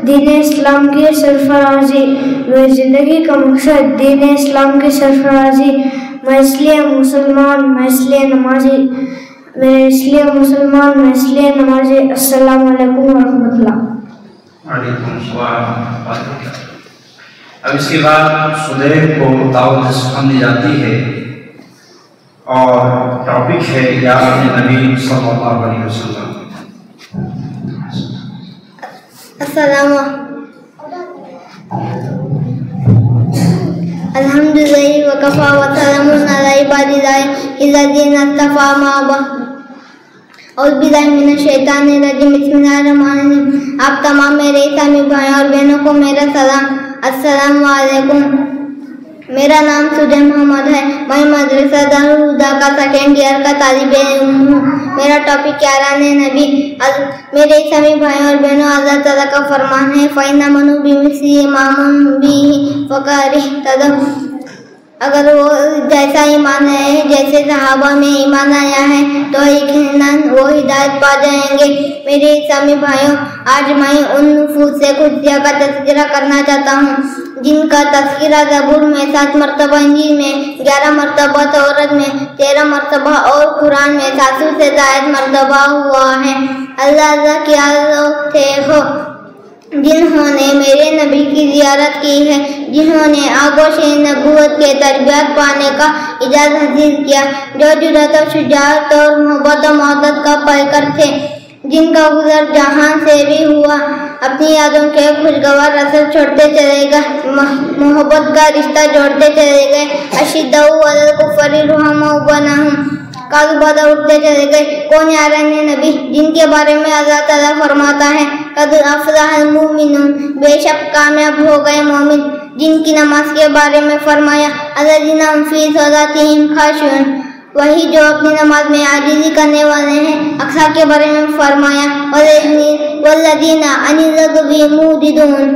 दीन इस्लाम की सरफराजी। मेरी ज़िंदगी का मकसद दीन इस्लाम की सरफराजी। मैं इसलिए मुसलमान, मैं इसलिए नमाजी, मैं इसलिए मुसलमान, मैं इसलिए नमाजी। अस्सलामु अलैकुम व रहमतुल्लाह। अब इसके बाद सुदैब को दावत सुन दी जाती है और टॉपिक है याद नबी सल्लल्लाहु अलैहि वसल्लम। अस्सलाम अल्हम्दुलिल्लाहि व कफ़ा व सलामुन अला इबादिल्लाहिल्लज़ीना इस्तफ़ा मा बाद। और बिस्मिल्लाहिर्रहमानिर्रहीम। आप तमाम मेरे इस्लामी भाइयों और बहनों को मेरा सलाम, अस्सलाम वालेकुम। मेरा नाम सुजय मोहम्मद है। मैं मदरसा दारुल हुदा का सेकेंड ईयर का तालिब इल्म हूँ। मेरा टॉपिक क्यारान नबी। मेरे इस्लामी भाइयों और बहनों, अल्लाह ताला का फरमान है, फ़इन्ना मनु बिमिस्लिही मामुन बिही फ़क़द इहतदव। अगर वो जैसा ईमान है जैसे सहाबा में ईमान आया है तो यकीनन वो हिदायत पा जाएंगे। मेरे इस्लामी भाइयों, आज मैं उन नफूस से कुदसिया का तज़किरा करना चाहता हूँ जिनका तज़किरा ज़बूर में 7 मरतबा, इंजील में 11 मरतबा, तौरात में 13 मरतबा और कुरान में 700 से ज़ायद मरतबा हुआ है। अल्लाह के लोग थे हो जिन्होंने मेरे नबी की ज़ियारत की है, जिन्होंने आगोश नबूवत के तरबियत पाने का इजाज़ हासिल किया, जो जुर्रत और शुजाअत और मोहब्बत और मोहब्बत का पैकर थे, जिनका गुज़र जहां से भी हुआ अपनी यादों के खुशगवार असर छोड़ते चले गए, मोहब्बत का रिश्ता जोड़ते चले गए। अशिद्दउ अलल कुफ़्फ़ारि रुहमाउ बैनहुम, काल बादा उठते चले गए। कौन यारान नबी, जिनके बारे में अल्लाह ताला फरमाता है, कद अफ़लहल मुमिनून, बेशक कामयाब हो गए मोमिन। जिनकी नमाज के बारे में फरमाया, अल्लज़ीना हुम फ़ी सलातिहिम खाशिऊन, वही जो अपनी नमाज में आजिज़ी करने वाले हैं। अक्सा के बारे में फरमाया, वल्लज़ीना अनिल लग़वी मुअरिदून,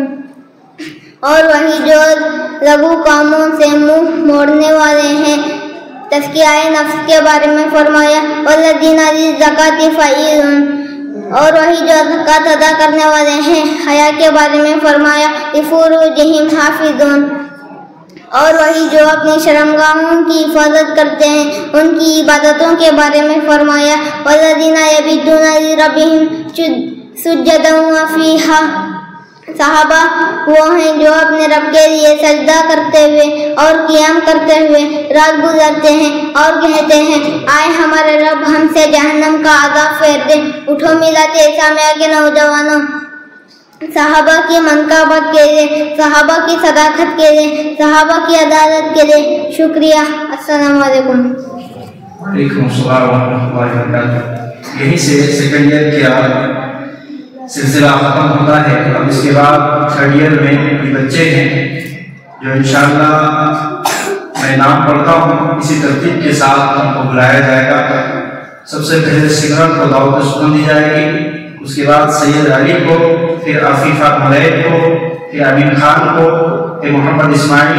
और वही जो लघु कामों से मुंह मोड़ने वाले हैं। तज़किया नफ्स के बारे में फरमाया, वल्लज़ीना लिज़्ज़काति फ़ाइलून, और वही जो ज़कात अदा करने वाले हैं। हया के बारे में फरमाया, लिफ़ुरूजिहिम हाफ़िज़ून, और वही जो अपनी शर्मगाहों की हिफाजत करते हैं। उनकी इबादतों के बारे में फरमाया, वल्लज़ीना यबीतूना लिरब्बिहिम सुज्जदन व क़ियामा, सहाबा वो हैं जो अपने रब के लिए सजदा करते हुए और क़ियाम करते हुए रात गुजरते हैं और कहते हैं, आए हमारे रब हमसे जहन्नम का आज़ाब फेर दे। उठो मिलाते इस्लामिया के नौजवानों, सहाबा की मनकाबत के लिए, सहाबा की सदाकत के लिए, सहाबा की अदालत के लिए शुक्रिया। अस्सलाम वालेकुम। वालेकुम अस्सलाम व रहमतुल्लाहि व बरकातुहू। यहीं से सेकंड ईयर का सिलसिला खत्म होता है। अब इसके बाद थर्ड ईयर में कुछ बच्चे हैं जो इंशाअल्लाह मैं नाम पढ़ता हूँ, इसी तरतीब के साथ उनको बुलाया जाएगा। सबसे पहले सिमरन को दावत सुन दी जाएगी, उसके बाद सैयद अली को, फिर आफिफा मुलैद को, फिर अमीन खान को, फिर मोहम्मद इस्माइल,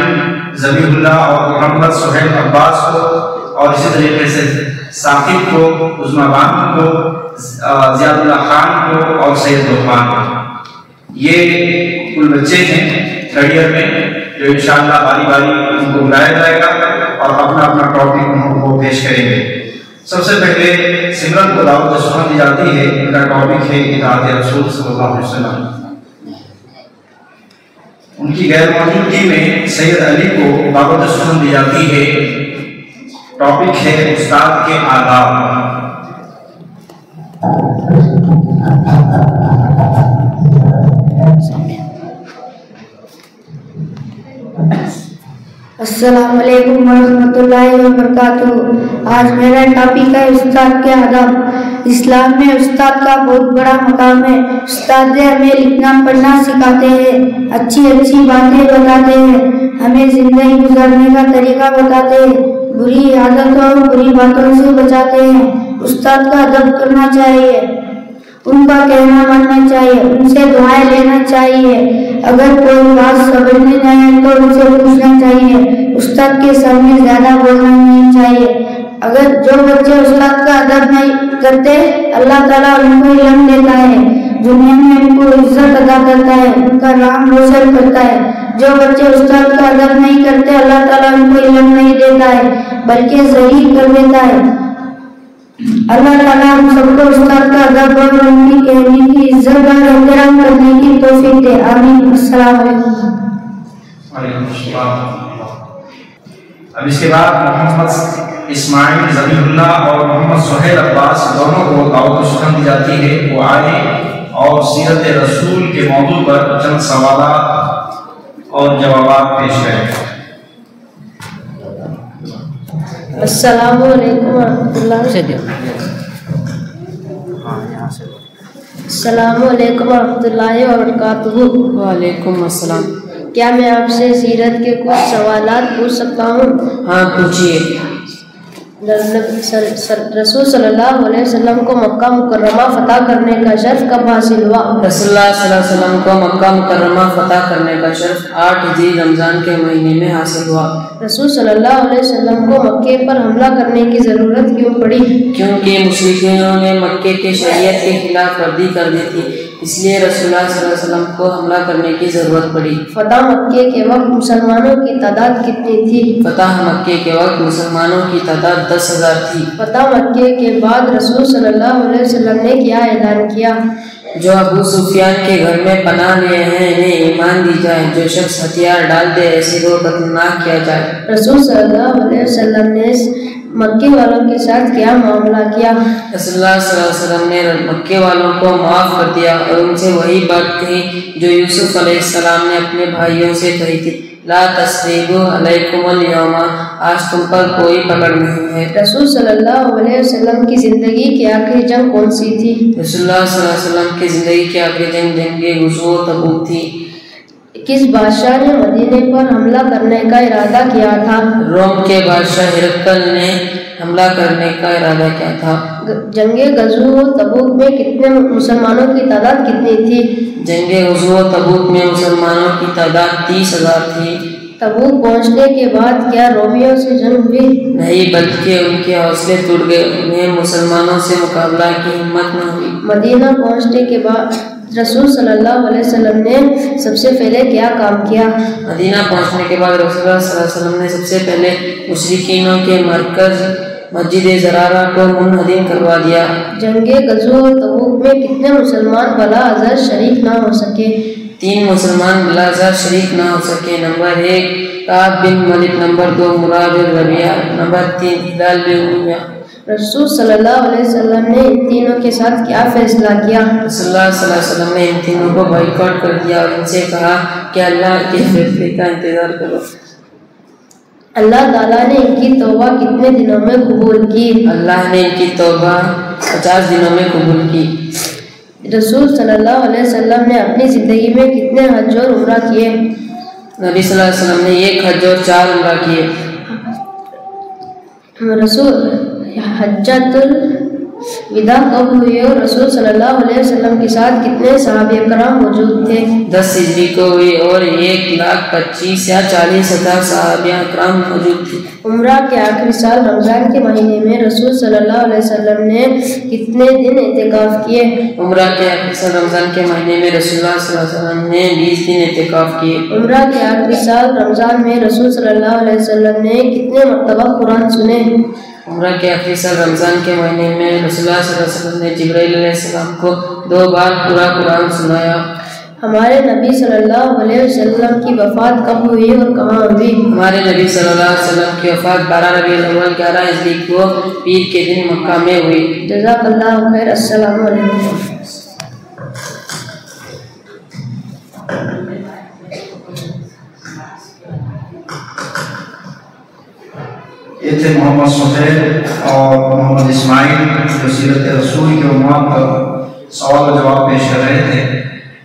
ज़बीहुल्लाह और मोहम्मद सुहेल अब्बास को, और इसी तरीके से साकिब को, उस्मा बानो को, ज़ियादुल्लाह खान को और सैयद लुकमान को। ये कुल बच्चे हैं थर्ड ईयर में जो इंशाअल्लाह बारी बारी उनको बुलाया जाएगा और अपना अपना टॉपिक उनको पेश करेंगे। सबसे पहले सिमरन को दावत सुन दी जाती है। इनका टॉपिक है इताअत रसूल सल्लल्लाहु अलैहि वसल्लम। उनकी गैर मौजूदगी में सैयद अली को दावत सुन दी जाती है। टॉपिक है उस्ताद के आदाब। अस्सलाम वालेकुम वरहमतुल्लाहि वबरकातुहू। आज मेरा टॉपिक है उस्ताद के आदाब। इस्लाम में उस्ताद का बहुत बड़ा मकाम है। उस्ताद हमें लिखना पढ़ना सिखाते हैं, अच्छी अच्छी बातें बताते हैं, हमें जिंदगी गुजारने का तरीका बताते हैं, बुरी आदतों और बुरी बातों से बचाते हैं। उस्ताद का अदब करना चाहिए, उनका कहना मानना चाहिए, उनसे दुआएं लेना चाहिए। अगर कोई बात समझ में नहीं आए तो उनसे पूछना चाहिए। उस्ताद के सामने ज्यादा बोलना नहीं चाहिए। अगर जो बच्चे उस्ताद का अदब नहीं करते, अल्लाह ताला उनको इल्म देता है, दुनिया में उनको इज्जत अदा करता है, उनका नाम रोशन करता है। जो बच्चे उस्ताद का अदब नहीं करते, अल्लाह ताला उनको इल्म नहीं देता है बल्कि ज़लील कर देता है। अल्लाह ताला हम सबको उस्ताद का अदब और उनकी कहने की इज्जत और एहतराम करने की तौफीक दे। आमीन। अस्सलाम वालेकुम। अब इसके बाद मोहम्मद इस्माइल, ज़बीहुल्लाह और मोहम्मद सुहेल अब्बास दोनों को दावत सुन दी जाती है। वो आए और सीरत रसूल के मौजू पर चंद सवालात और जवाबात पेश करें। अस्सलाम वालेकुम वरहमतुल्लाहि वबरकातुहू। वालेकुम अस्सलाम। क्या मैं आपसे सीरत के कुछ सवालात पूछ सकता हूँ? हाँ पूछिए। रसूल सल्लल्लाहु अलैहि वसल्लम को मक्का मुकर्रमा फतह करने का शर्फ कब हासिल हुआ? रसूलुल्लाह सल्लल्लाहु अलैहि वसल्लम को मक्का मुकर्रमा फतह करने का शर्फ 8 हिजरी रमजान के महीने में हासिल हुआ। रसूल सल्लल्लाहु अलैहि वसल्लम को मक्के पर हमला करने की जरूरत क्यों पड़ी? क्योंकि मुशरिकों ने मक्के के शरीयत के खिलाफ वर्दी कर दी थी, इसलिए रसूलुल्लाह सल्लल्लाहु अलैहि वसल्लम को हमला करने की जरूरत पड़ी। फतह मक्के के वक्त मुसलमानों की तादाद कितनी थी? फतह मक्के के वक्त मुसलमानों की तादाद 10,000 थी। फतह मक्के के बाद रसूल सल्लल्लाहु अलैहि वसल्लम ने क्या ऐलान किया? जो अबू सुफियान के घर में पनाह लिए हैं इन्हें ईमान दी जाए, जो शख्स हथियार डाल दे ऐसे को कत्लनाक किया जाए। रसूल सल्लल्लाहु अलैहि वसल्लम ने मक्के वालों के साथ क्या मामला किया? रसूलुल्लाह सल्लल्लाहु अलैहि वसल्लम ने मक्के वालों को माफ़ कर दिया और उनसे वही बात कही जो यूसुफ अलैहिस्सलाम ने अपने भाइयों से कही थी, ला तस्रीबु अलैकुमुल यौमा, आज तुम पर कोई पकड़ नहीं है। रसूल सल्लल्लाहु अलैहि वसल्लम की जिंदगी की आखिरी जंग कौन सी थी? रसूलुल्लाह सल्लल्लाहु अलैहि वसल्लम की जिंदगी की आखिरी जंग जंगे गुज़ो तबूक थी। किस बादशाह ने मदीने पर हमला करने का इरादा किया था? रोम के बादशाह हिरकल ने हमला करने का इरादा किया था। जंगे गज़ो तबूक में कितने मुसलमानों की तादाद कितनी थी? जंगे गुज़ो तबूक में मुसलमानों की तादाद 30,000 थी। तबूक पहुंचने के बाद क्या रोमियों से जंग हुई? नहीं, बल्कि उनके हौसले टूट गए, उन्हें मुसलमानों से मुकाबला की हिम्मत न हुई। मदीना पहुंचने के बाद रसूल सल्लल्लाहु अलैहि वसल्लम ने सबसे पहले क्या काम किया? मदीना पहुंचने के बाद रसूलुल्लाह सल्लल्लाहु अलैहि वसल्लम ने सबसे पहले मुशरिकीनों के मरकज मस्जिद ज़रारा को मुनहदिम करवा दिया। जंगे गज़ो तबूक में कितने मुसलमान बला अज़र शरीक ना हो सके? 3 मुसलमान बला अज़र शरीक ना हो सके। नंबर 1 काब बिन मलिक, नंबर 2 मुराद बिन रबिया, नंबर 3 हिलाल बिन उमैया। रसूल सल्लल्लाहु अलैहि वसल्लम ने इन तीनों के साथ क्या फैसला किया? रसूलुल्लाह सल्लल्लाहु अलैहि वसल्लम ने इन तीनों को बॉयकॉट कर दिया और इनसे कहा कि अल्लाह के फैसले का इंतजार करो। अल्लाह ताला ने इनकी तौबा कितने दिनों में कबूल की? अल्लाह ने इनकी तौबा 50 दिनों में कबूल की। रसूल सल्लल्लाहु अलैहि वसल्लम ने अपनी ज़िंदगी में कितने हज और उम्रा किए? नबी सल्लल्लाहु अलैहि वसल्लम ने 1 हज और 4 उम्रा किए। रसूल हज्जतुल विदा कब हुई और रसूल सल्लल्लाहु अलैहि वसल्लम के साथ कितने सहाबा कराम मौजूद थे? 10 हिजरी को हुई और 1,25,000 या 40,000 सहाबा कराम मौजूद थे। उम्रा के आखिरी साल रमजान के महीने में रसूल सल्लल्लाहु अलैहि वसल्लम ने कितने दिन एतिकाफ किए? उम्रा के आखिरी साल रमजान के महीने में रसूलुल्लाह सल्लल्लाहु अलैहि वसल्लम ने 20 दिन एतिकाफ किए। उम्रा के आखिरी साल रमजान में रसूल सल्लल्लाहु अलैहि वसल्लम ने कितने मरतबा कुरान सुने? उम्रा के आखिरी साल रमजान के महीने में रसूलुल्लाह सल्लल्लाहु अलैहि वसल्लम ने जिब्राइल अलैहिस्सलाम को 2 बार पूरा कुरान सुनाया। हमारे नबी सल्लल्लाहु अलैहि वसल्लम की वफ़ात कब हुई और कहाँ हुई? हमारे नबी सल्लल्लाहु अलैहि वसल्लम की वफ़ात 12 रबीउल अव्वल 11 हिजरी को पीर के दिन मक्का में हुई। जज़ाकल्लाहु खैर। अस्सलामु अलैकुम। ये थे मोहम्मद सुहैल और मोहम्मद इस्माइल जो सीरत रसूल के उन्वान पर सवाल और जवाब पेश कर रहे थे।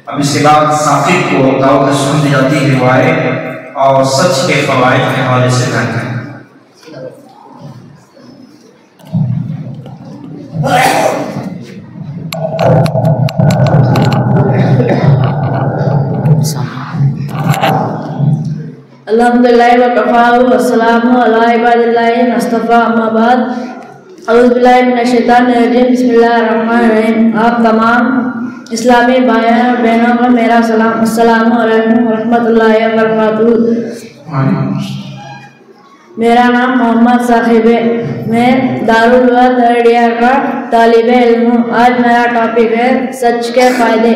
अब इसके बाद साकिब को दावत सुन दी जाती है रिवायत और सच के फवाइद के हवाले से बयान करें। अल्हम्दुलिल्लाह व कफ़ा व सलामु अला इबादिल्लाहि मुस्तफ़ा अम्मा बाद औज़ु बिल्लाहि मिनश शैतानिर रजीम बिस्मिल्लाहिर रहमानिर रहीम। आप तमाम इस्लामी भाइयों और बहनों को मेरा सलाम। अस्सलामु अलैकुम व रहमतुल्लाहि व बरकातुहू। मेरा नाम मोहम्मद साकिब है। मैं दारुल उलूम थर्ड ईयर का तालिबे इल्म हूँ। आज मेरा टॉपिक है सच के फ़ायदे।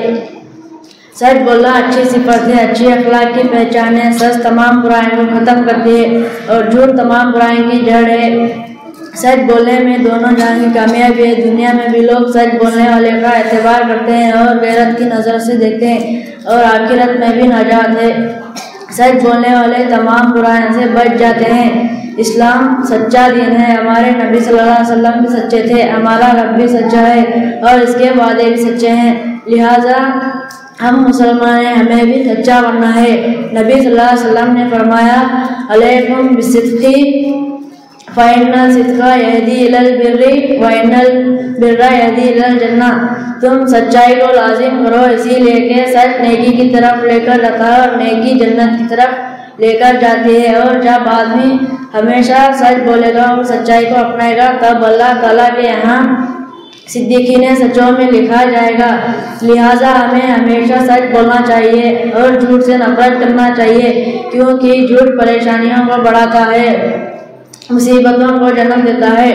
सच बोलना अच्छी सिफत है, अच्छी अखलाक की पहचान है। सच तमाम बुराइयों को ख़त्म करती है और झूठ तमाम बुराइयों की जड़ है। सच बोलने में दोनों जहां की कामयाबी है। दुनिया में भी लोग सच बोलने वाले का एतबार करते हैं और गैरत की नज़र से देखते हैं और आखिरत में भी नजात है। सच बोलने वाले तमाम बुराइयों से बच जाते हैं। इस्लाम सच्चा दीन है। हमारे नबी सल्लल्लाहु अलैहि वसल्लम भी सच्चे थे, हमारा रब भी सच्चा है और इसके वादे भी सच्चे हैं। लिहाजा हम मुसलमान हैं, हमें भी सच्चा बनना है। नबी सल्लल्लाहु अलैहि वसल्लम ने फरमाया, अलैकुम बिस्सिद्क़ी फ़इन्नल सिद्क़ा यहदी इलल बिर्रि व इन्नल बिर्रा यहदी इलल जन्नह। तुम सच्चाई को लाजिम करो, इसीलिए कि सच नेकी की तरफ लेकर रखा है और नेकी जन्नत की तरफ लेकर जाती है। और जब आदमी हमेशा सच बोलेगा और सच्चाई को अपनाएगा तब अल्लाह ताला के यहाँ सिद्दीकीन सच्चों में लिखा जाएगा। लिहाजा हमें हमेशा सच बोलना चाहिए और झूठ से नफरत करना चाहिए, क्योंकि झूठ परेशानियों को बढ़ाता है, मुसीबतों को जन्म देता है।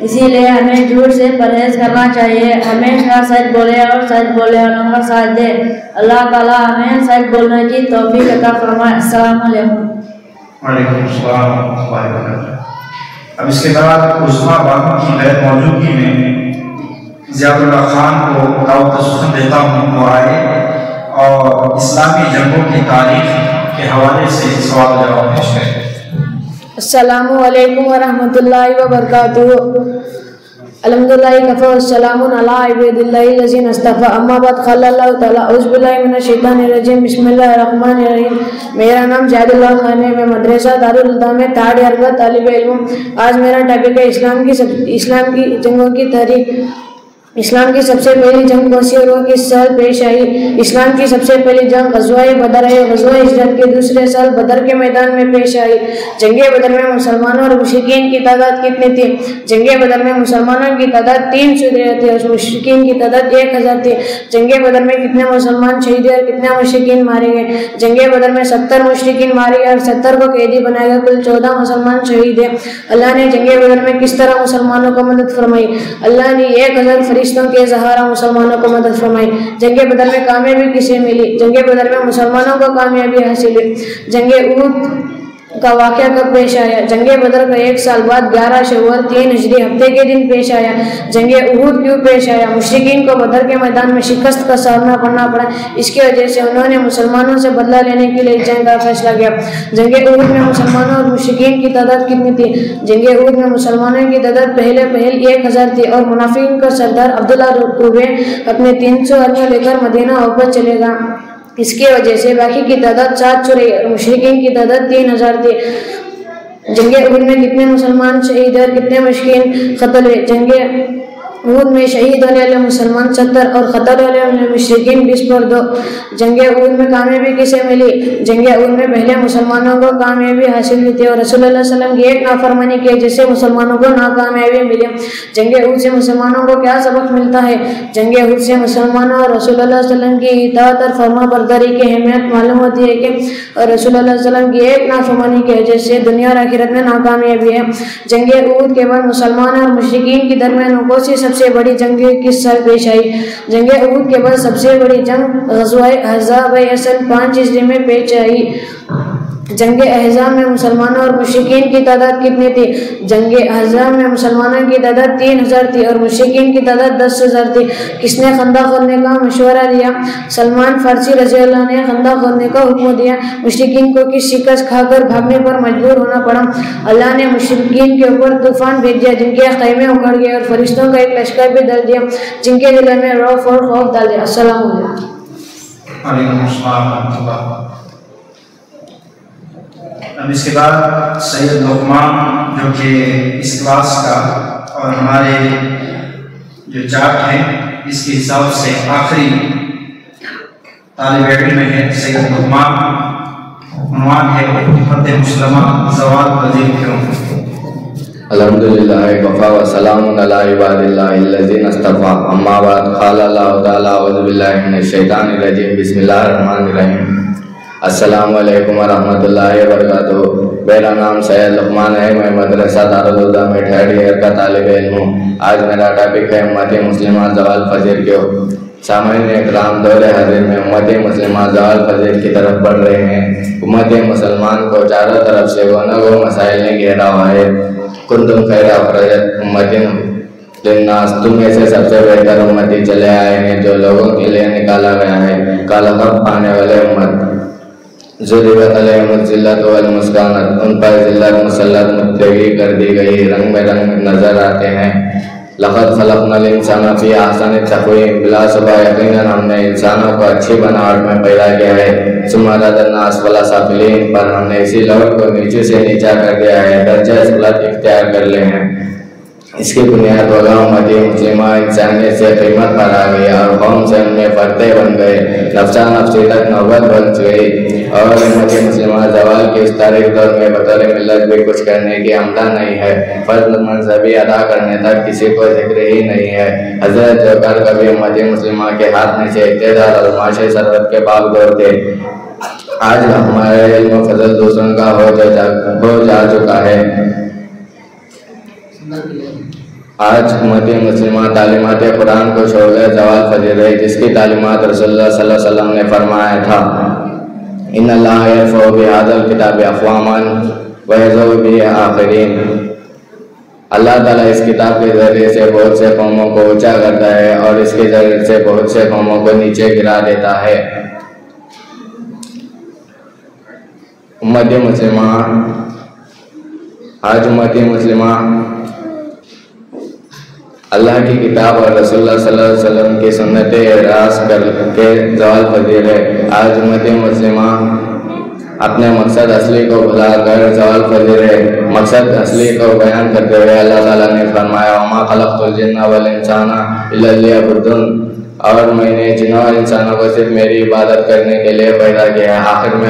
इसीलिए हमें झूठ से परहेज करना चाहिए, हमेशा सच बोले और सच बोले वालों का साथ दे। अल्लाह ताला हमें सच बोलने की तौफीक अता फरमाए। अस्सलाम वालेकुम। वालेकुम अस्सलाम व रहमतुल्लाह। अब इसके बाद उस्मा बानो की गैर मौजूदगी में ज़ियाउल्लाह खान को दावत सुखन देता हूँ, वो आए और इस्लामी जंगों की तारीख के हवाले से सवाल जवाब पेश करें। अस्सलामु अलैकुम व रहमतुल्लाहि व बरकातुहू। अल्हम्दुलिल्लाहि कफ़ा वस्सलामुन अला इबादिल्लाहि लज़ीना इस्तफ़ा। अम्मा बाद क़ाला अल्लाहु तआला औज़ु बिल्लाहि मिनश शैतानिर रजीम बिस्मिल्लाहिर रहमानिर रहीम। मेरा नाम ज़ियादुल्लाह खान है, मैं मदरसा दारुल हुदा में थर्ड ईयर का तालिब इल्म हूँ। आज मेरा टॉपिक है इस्लाम की जंगों की तारीख। इस्लाम की सबसे पहली जंग कौन सी और वो किस साल पेश आई? इस्लाम की सबसे पहली जंग ग़ज़वा-ए बदर है। ग़ज़वा-ए हिजरत के दूसरे साल बदर के मैदान में पेश आई। जंगे बदर में मुसलमानों और मुशरिकीन की तादाद कितनी थी? जंगे बदर में मुसलमानों की तादाद 300 थे और मुशरिकीन की तादाद 1000 थी। जंगे बदर में कितने मुसलमान शहीद हुए और कितने मुशरिकीन मारे गए? जंगे बदर में 70 मुशरिकीन मारे गए और 70 को कैदी बनाया गया। कुल 14 मुसलमान शहीद है। अल्लाह ने जंगे बदर में किस तरह मुसलमानों को मदद फरमाई? अल्लाह ने 1000 फरिश्तों के सहारा मुसलमानों को मदद फरमाई। जंगे बदर में कामयाबी किसे मिली? जंगे बदर में मुसलमानों को कामयाबी हासिल हुई। जंगे उहद का वाक़या कब पेश आया? जंगे बदर का 1 साल बाद 11 शव्वाल 3 हिजरी हफ्ते के दिन पेश आया। जंगे उहद क्यों पेश आया? मुशरिकीन को बदर के मैदान में शिकस्त का सामना करना पड़ा, इसकी वजह से उन्होंने मुसलमानों से बदला लेने के लिए जंग का फैसला किया। जंगे उहद में मुसलमानों और मुशरिकीन की तादाद कितनी थी? जंगे उहद में मुसलमानों की तादाद पहले 1000 थी और मुनाफिकीन का सरदार अब्दुल्लाह रुबे अपने 300 आदमी लेकर मदीना वापस चलेगा। इसकी वजह से बाकी की तादाद 700 रही और मुशरिकीन की तादाद 3000 थी। जंगे उहद में कितने मुसलमान शहीद और कितने मुशरिकीन कत्ल हुए? जंगे उहद में शहीद होने वाले मुसलमान 70 और कत्ल होने वाले मुशरिकीन 20/2। जंगे उहद में कामयाबी किसे मिली? जंगे उहद में पहले मुसलमानों को कामयाबी हासिल हुई थी और रसूलुल्लाह सल्लल्लाहु अलैहि वसल्लम की एक नाफरमानी की जिससे मुसलमानों को नाकामयाबी मिली। जंगे उहद से मुसलमानों को क्या सबक मिलता है? जंगे उहद से मुसलमानों और रसूलुल्लाह सल्लल्लाहु अलैहि वसल्लम की इताअत और फरमाबरदारी की अहमियत मालूम होती है कि रसूलुल्लाह सल्लल्लाहु अलैहि वसल्लम की एक नाफरमानी की वजह से दुनिया और आखिरत में नाकामयाबी है। जंगे उहद के बाद मुसलमान और मुशरिकीन के दरमियान कौन सी सबसे बड़ी जंग किस साल पेश आई? जंगे उहद के बाद सबसे बड़ी जंग ग़ज़वा-ए अहज़ाब सन 5 हिजरी में पेश आई। जंगे अहज़ाब में मुसलमानों और मुशरिकीन की तादाद कितनी थी? जंगे अहज़ाब में मुसलमानों की तादाद 3000 थी और मुशरिकीन की तादाद 10,000 थी। किसने खंदा खोदने का मशवरा दिया? सलमान फारसी रज़ियल्लाहु अन्हु ने खंदा खोदने का हुक्म दिया। मुशरिकीन को किस शिकस्त खाकर भागने पर मजबूर होना पड़ा? अल्लाह ने मुशरिकीन के ऊपर तूफान भेज दिया जिनके ख़ैमे उखड़ गए और फरिश्तों का एक लश्कर भी डाल दिया जिनके दिल में रौफ और खौफ डाल दिया। अस्सलाम वालेकुम। अब इसके बाद सैयद लुकमान जो कि इस क्लास का और हमारे जो चार्ट है इसके हिसाब से आखिरी तालिब इल्म है सैयद लुकमान। उन्वान है उम्मत मुस्लिमा सवाल वजीर क्यों? अल्हम्दुलिल्लाह वफ़ा व सलामुन अला इबादिल्लाहि लज़ीना इस्तफ़ा। अम्मा बाद क़ाला अल्लाहु तआला औज़ु बिल्लाहि मिनश शैतानिर रजीम बिस्मिल्लाहिर रहमानिर रहीम। अस्सलामु अलैकुम व रहमतुल्लाहि व बरकातुहू। मेरा नाम सैयद लुकमान है, मैं मदरसा दारुल हुदा में थर्ड ईयर का तालिब इल्म हूँ। आज मेरा टॉपिक है उम्मत मुस्लिमा ज़वाल फजर क्यों। सामईन इकराम दौरे हाजिर में उम्मत मुस्लिमा ज़वाल फजर की तरफ बढ़ रहे हैं। उम्मत मुसलमान को चारों तरफ से गो मसाइल ने घेरा हुआ है। कुंतुम खैरा अखरजत उम्मतिन लिन्नास, तुम में से सबसे बेहतर उम्मती चले आए हैं जो लोगों के लिए निकाला गया है। काला हक पाने वाले उम्मत ज़ुरिबत अलैहिम ज़िल्लत वल मुस्कानत, उन पर ज़िल्लत मुसल्लत मुत्तगी कर दी गई, रंग में रंग नजर आते हैं। लक़द ख़लक़नल इंसाना फ़ी अहसनि तक़वीम, बिलाशुबा यक़ीनन हमने इंसानों को अच्छी बनावट में पैदा किया है। सुम्मा रददना अस्फ़ला साफ़िलीन, पर हमने इसी लौट को नीचे से नीचा कर दिया है, दर्जा सुलत इख्तियार कर ले हैं। इसकी बुनियाद वगा उम्मती मुस्लिमा इंसानियत से क़ीमत पर आ गई और कौम से उनमें फ़रते बन गए, नफ्सा नफ्सी तक नौबत बन गई और उम्मती मुस्लिमा ज़वाल की इस तारीख़ दौर में बतौर मिल्लत भी कुछ करने की आमदा नहीं है। फ़र्ज़ मनसबी अदा करने तक किसी को जिक्र ही नहीं है। हज़रत जोकर कभी उम्मती मुस्लिमा के हाथ में से इक़्तिदार और माशे सरवत के बाग दौर थे। आज हमारे इल्म फजल दूसरों का हो जा चुका है। आज उम्मती मुस्लिमा तालीमात कुरान को छोड़कर ज़वाल पजीर है, जिसकी तालीमात रसूलुल्लाह सल्लल्लाहु अलैहि वसल्लम ने फरमाया था, इन्नल्लाह यरफ़उ बिहाज़ल किताबि अक़वामन व यज़उ बिही आख़रीन। अल्लाह ताला इस किताब के ज़रिए से बहुत से कौमों को ऊंचा करता है और इसके ज़रिए से बहुत से कौमों को नीचे गिरा देता है। उम्मती मुस्लिमा, आज उम्मती मुस्लिमा अल्लाह की किताब और रसूलुल्लाह सल्लल्लाहु अलैहि वसल्लम की सुन्नतें रास करके ज़वाल पजीर है। आज उम्मती मुस्लिमा अपने मकसद असली को भुलाकर ज़वाल पजीर है। मकसद असली को बयान करते हुए अल्लाह ताला ने फरमाया, वमा खलक़तुल जिन्ना वल इंसाना इल्ला लियअबुदून, और मैंने जिन्नों और इंसानों को सिर्फ मेरी इबादत करने के लिए पैदा किया है। आखिर में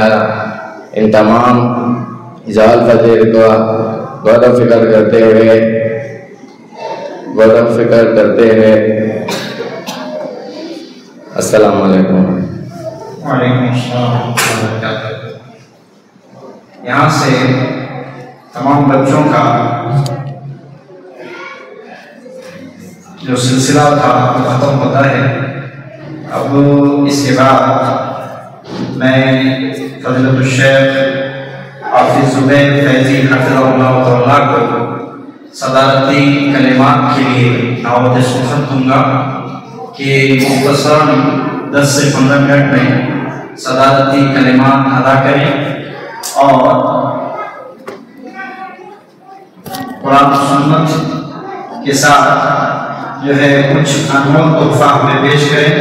इन तमाम ज़वाल पजीर को गौर फिक्र करते हुए अस्सलाम वालेकुम। यहाँ से तमाम बच्चों का जो सिलसिला था वो ख़त्म होता है। अब इसके बाद मैं फज़ीलतुल शेख हाफ़िज़ ज़ुबैर फैज़ी हफ़िज़हुल्लाह तआला को सदारती कलिमात के लिए दावत सुखत दूंगा कि मुख्तसर 10 से 15 मिनट में सदारती कलिमात अदा करें और कुरान सुन्नत के साथ जो है कुछ अनमोल तोहफा हमें पेश करें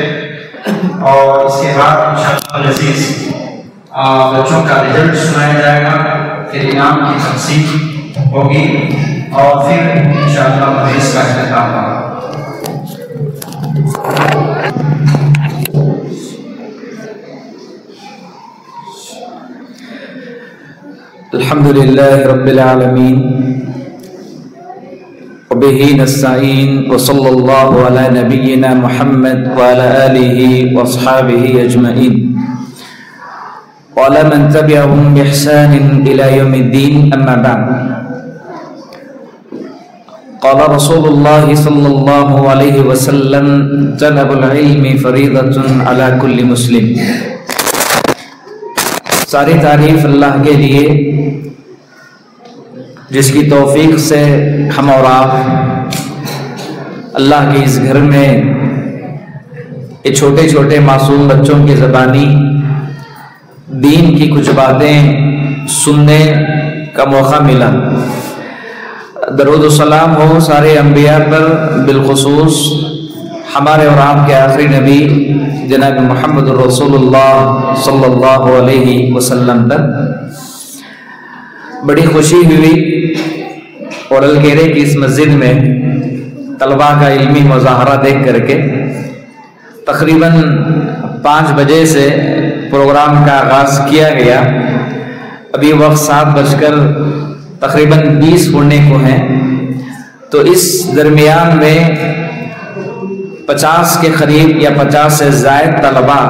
और इसके बाद इंशाअल्लाह अज़ीज़ बच्चों का रिजल्ट सुनाया जाएगा, फिर इनाम की तक़सीम होगी और फिर इंशाअल्लाह मजलिस का इख्तिताम होगा। अल्हम्दुलिल्लाहि रब्बिल आलमीन व बिही नस्ताईन व सल्लल्लाहु अला नबिय्यिना मुहम्मद व अला आलिहि व अस्हाबिहि अजमईन व अला मन तबिअहुम बिइहसान इला यौमिद्दीन, अम्मा बाद। क़ाल रसूलुल्लाह सल्लल्लाहु अलैहि वसल्लम, तलबुल इल्मी फरीदतुन अला कुल्ली मुस्लिम। सारी तारीफ अल्लाह के लिए जिसकी तौफीक से हम और आप अल्लाह के इस घर में ये छोटे छोटे मासूम बच्चों की ज़बानी दीन की कुछ बातें सुनने का मौका मिला। दरूद सलाम हो सारे अंबिया पर, बिलखुसूस हमारे और आपके आखिरी नबी जनाब मोहम्मद रसूलुल्लाह सल्लल्लाहु अलैहि वसल्लम पर। बड़ी खुशी हुई और अलकेरे की इस मस्जिद में तलबा का इल्मी मुज़ाहरा देख करके तकरीबन 5 बजे से प्रोग्राम का आगाज़ किया गया। अभी वक्त 7 बजकर तकरीबन 20 होने को हैं, तो इस दरमियान में 50 के करीब या 50 से ज़ायद तलबा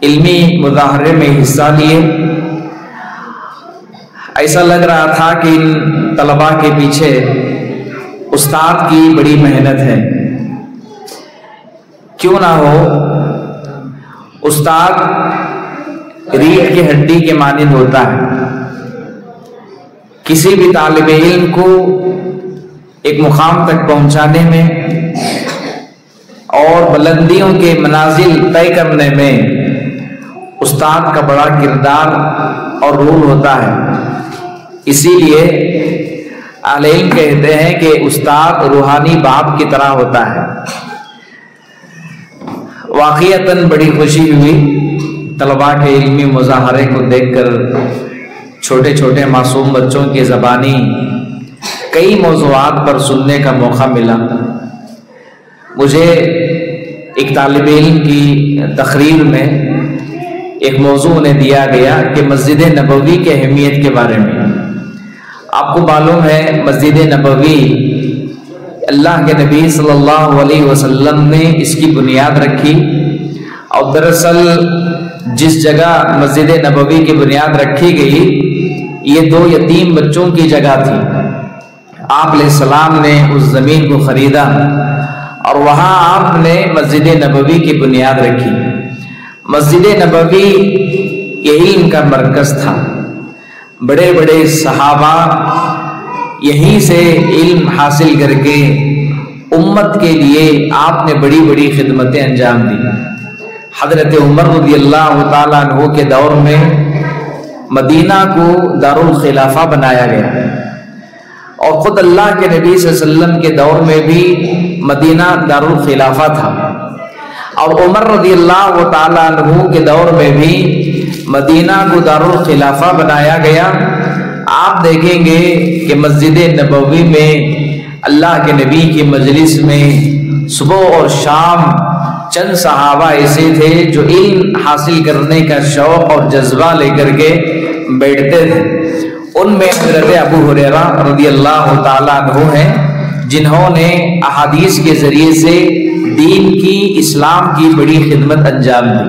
इल्मी मुज़ाहरे में हिस्सा लिए। ऐसा लग रहा था कि इन तलबा के पीछे उस्ताद की बड़ी मेहनत है। क्यों ना हो, उस्ताद रीढ़ की हड्डी के मानिंद होता है। किसी भी तालिबे इल्म को एक मुकाम तक पहुंचाने में और बुलंदियों के मनाजिल तय करने में उस्ताद का बड़ा किरदार और रोल होता है। इसीलिए अहले इल्म कहते हैं कि उस्ताद रूहानी बाप की तरह होता है। वाक़ियतन बड़ी खुशी हुई तलबा के इल्मी मुज़ाहरे को देखकर। छोटे छोटे मासूम बच्चों की ज़बानी कई मौज़ूआत पर सुनने का मौका मिला। मुझे एक तालिब इल्म की तकरीर में एक मौजू उन्हें दिया गया कि मस्जिद नबवी की अहमियत के बारे में। आपको मालूम है मस्जिद नबवी अल्लाह के नबी सल्लल्लाहु अलैहि वसल्लम ने इसकी बुनियाद रखी। और दरअसल जिस जगह मस्जिद नबवी की बुनियाद रखी गई ये 2 यतीम बच्चों की जगह थी। आप अलैहिस्सलाम ने उस ज़मीन को ख़रीदा और वहाँ आपने मस्जिद नबवी की बुनियाद रखी। मस्जिद नबवी ये इल्म का मरकज़ था। बड़े बड़े सहाबा यहीं से इल्म हासिल करके उम्मत के लिए आपने बड़ी बड़ी खिदमतें अंजाम दी। हज़रत उमर रज़ियल्लाहु ताला अन्हु के दौर में मदीना को दारुल खिलाफा बनाया गया और ख़ुद अल्लाह के नबी सल्लल्लाहु अलैहि वसल्लम के दौर में भी मदीना दारुल खिलाफा था। और उमर रज़ियल्लाहु ताला अन्हु के दौर में भी मदीना को दारुल खिलाफा बनाया गया। आप देखेंगे कि मस्जिद नबवी में अल्लाह के नबी की मजलिस में सुबह और शाम चंद सहाबा ऐसे थे जो इल्म हासिल करने का शौक़ और जज्बा लेकर के बैठते थे। उनमें हज़रत अबू हुरैरा रज़ियल्लाहु ताला अन्हु हैं जिन्होंने अहादीस के ज़रिए से दीन की इस्लाम की बड़ी खिदमत अंजाम दी।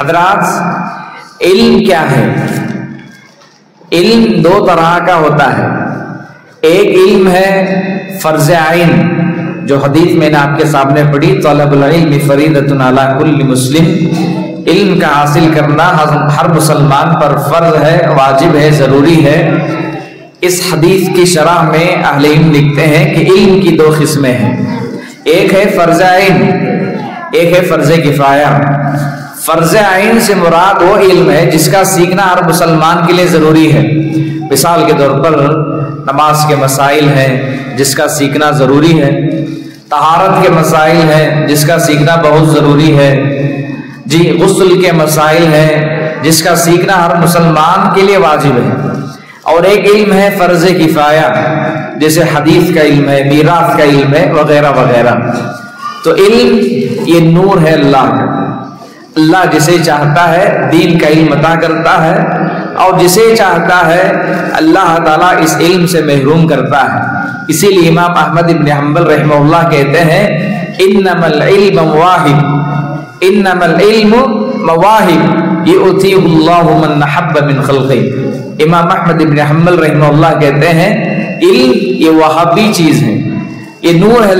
हज़रात इल्म क्या है? इल्म 2 तरह का होता है। एक इल्म है फ़र्ज़ आइन जो हदीस मैंने आपके सामने पढ़ी, तलबुल इल्म फरीदतुन अला कुल्ली मुस्लिम। इल्म का हासिल करना हर मुसलमान पर फ़र्ज है, वाजिब है, ज़रूरी है। इस हदीस की शरह में अहले इल्म लिखते हैं कि इल्म की 2 किस्में हैं। एक है फ़र्ज़ आइन, एक है फ़र्ज़ किफ़ाया। फ़र्ज़ आइन से मुराद वो इल्म है जिसका सीखना हर मुसलमान के लिए ज़रूरी है। मिसाल के तौर पर नमाज के मसाइल हैं जिसका सीखना ज़रूरी है, तहारत के मसाइल हैं जिसका सीखना बहुत ज़रूरी है, जी गुस्ल के मसाइल हैं जिसका सीखना हर मुसलमान के लिए वाजिब है। और एक इल्म है फ़र्ज़ किफ़ाया जैसे हदीस का इल्म है, मीरास का इल्म है, वगैरह वगैरह। तो इल्म ये नूर है अल्लाह का। अल्लाह जिसे चाहता है दीन का इल्म अता करता है और जिसे चाहता है अल्लाह ताला इस इल्म से महरूम करता है। इसीलिए इमाम अहमद इब्न हम्बल रहमहुल्लाह कहते हैं इन्नमल इल्म मवाहिब, इन्नमल इल्म मवाहिब युतीहुल्लाहु मन नहब्ब मिन खल्क़िही। इमाम अहमद इब्न हम्बल रहमहुल्लाह कहते हैं इल्म ये वहाबी चीज़ है, ये नूर है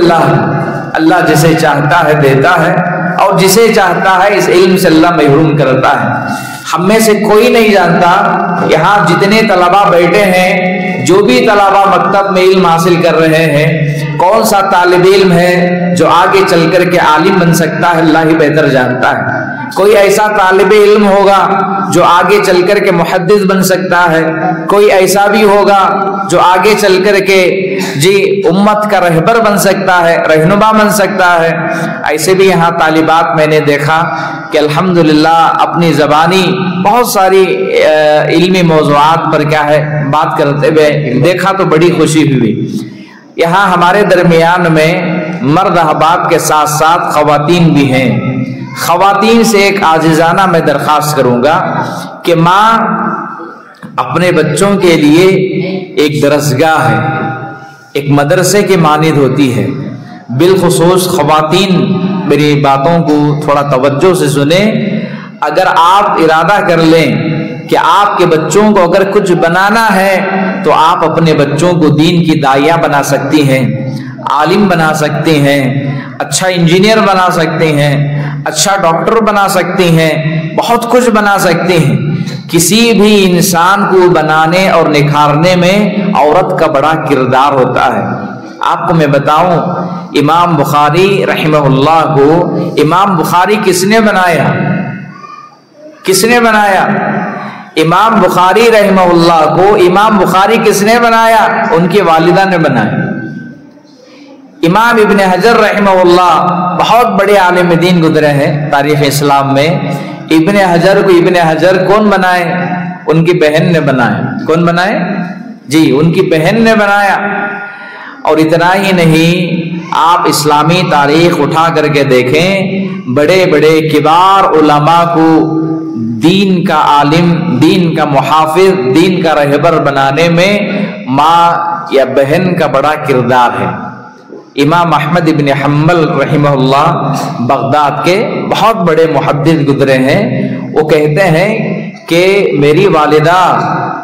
अल्लाह जिसे चाहता है देता है और जिसे चाहता है इस इल्म से अल्लाह महरूम करता है। हम में से कोई नहीं जानता यहाँ जितने तलबा बैठे हैं, जो भी तलबा मकतब में इल्म हासिल कर रहे हैं, कौन सा तालिब इल्म है जो आगे चल कर के आलिम बन सकता है, अल्लाह ही बेहतर जानता है। कोई ऐसा तालिब इल्म होगा जो आगे चल कर के मुहद्दिस बन सकता है, कोई ऐसा भी होगा जो आगे चल कर के जी उम्मत का रहबर बन सकता है, रहनुमा बन सकता है। ऐसे भी यहाँ तालिबात मैंने देखा कि अल्हम्दुलिल्लाह अपनी ज़बानी बहुत सारी इल्मी मौज़ूआत पर क्या है बात करते हुए देखा तो बड़ी खुशी हुई। यहाँ हमारे दरमियान में मर्द अहबाब के साथ साथ ख़वातीन भी हैं। ख़वातीन से एक आजिज़ाना मैं दरख्वास्त करूँगा कि माँ अपने बच्चों के लिए एक दरसगाह है, एक मदरसे की मानिद होती है। बिलखुसूस ख़वातीन मेरी बातों को थोड़ा तवज्जो से सुने। अगर आप इरादा कर लें कि आपके बच्चों को अगर कुछ बनाना है तो आप अपने बच्चों को दीन की दाइया बना सकती हैं, आलिम बना सकते हैं, अच्छा इंजीनियर बना सकते हैं, अच्छा डॉक्टर बना सकते हैं, बहुत कुछ बना सकते हैं। किसी भी इंसान को बनाने और निखारने में औरत का बड़ा किरदार होता है। आपको मैं बताऊं, इमाम बुखारी रहमहुल्लाह को इमाम बुखारी किसने बनाया? किसने बनाया? इमाम बुखारी रहमहुल्लाह को इमाम बुखारी किसने बनाया? उनकी वालिदा ने बनाया। इमाम इब्न हजर रहमहुल्लाह बहुत बड़े आलिम दीन गुजरे हैं तारीख इस्लाम में। इब्न हजर को इब्न हजर कौन बनाए? उनकी बहन ने बनाया। कौन बनाए? जी, उनकी बहन ने बनाया। और इतना ही नहीं, आप इस्लामी तारीख उठा करके देखें, बड़े बड़े किबार उलमा को दीन का आलिम, दीन का मुहाफिज, दीन का रहबर बनाने में माँ या बहन का बड़ा किरदार है। इमाम अहमद इब्न हम्बल रहमहुल्लाह बगदाद के बहुत बड़े मुहद्दिस गुजरे हैं। वो कहते हैं कि मेरी वालिदा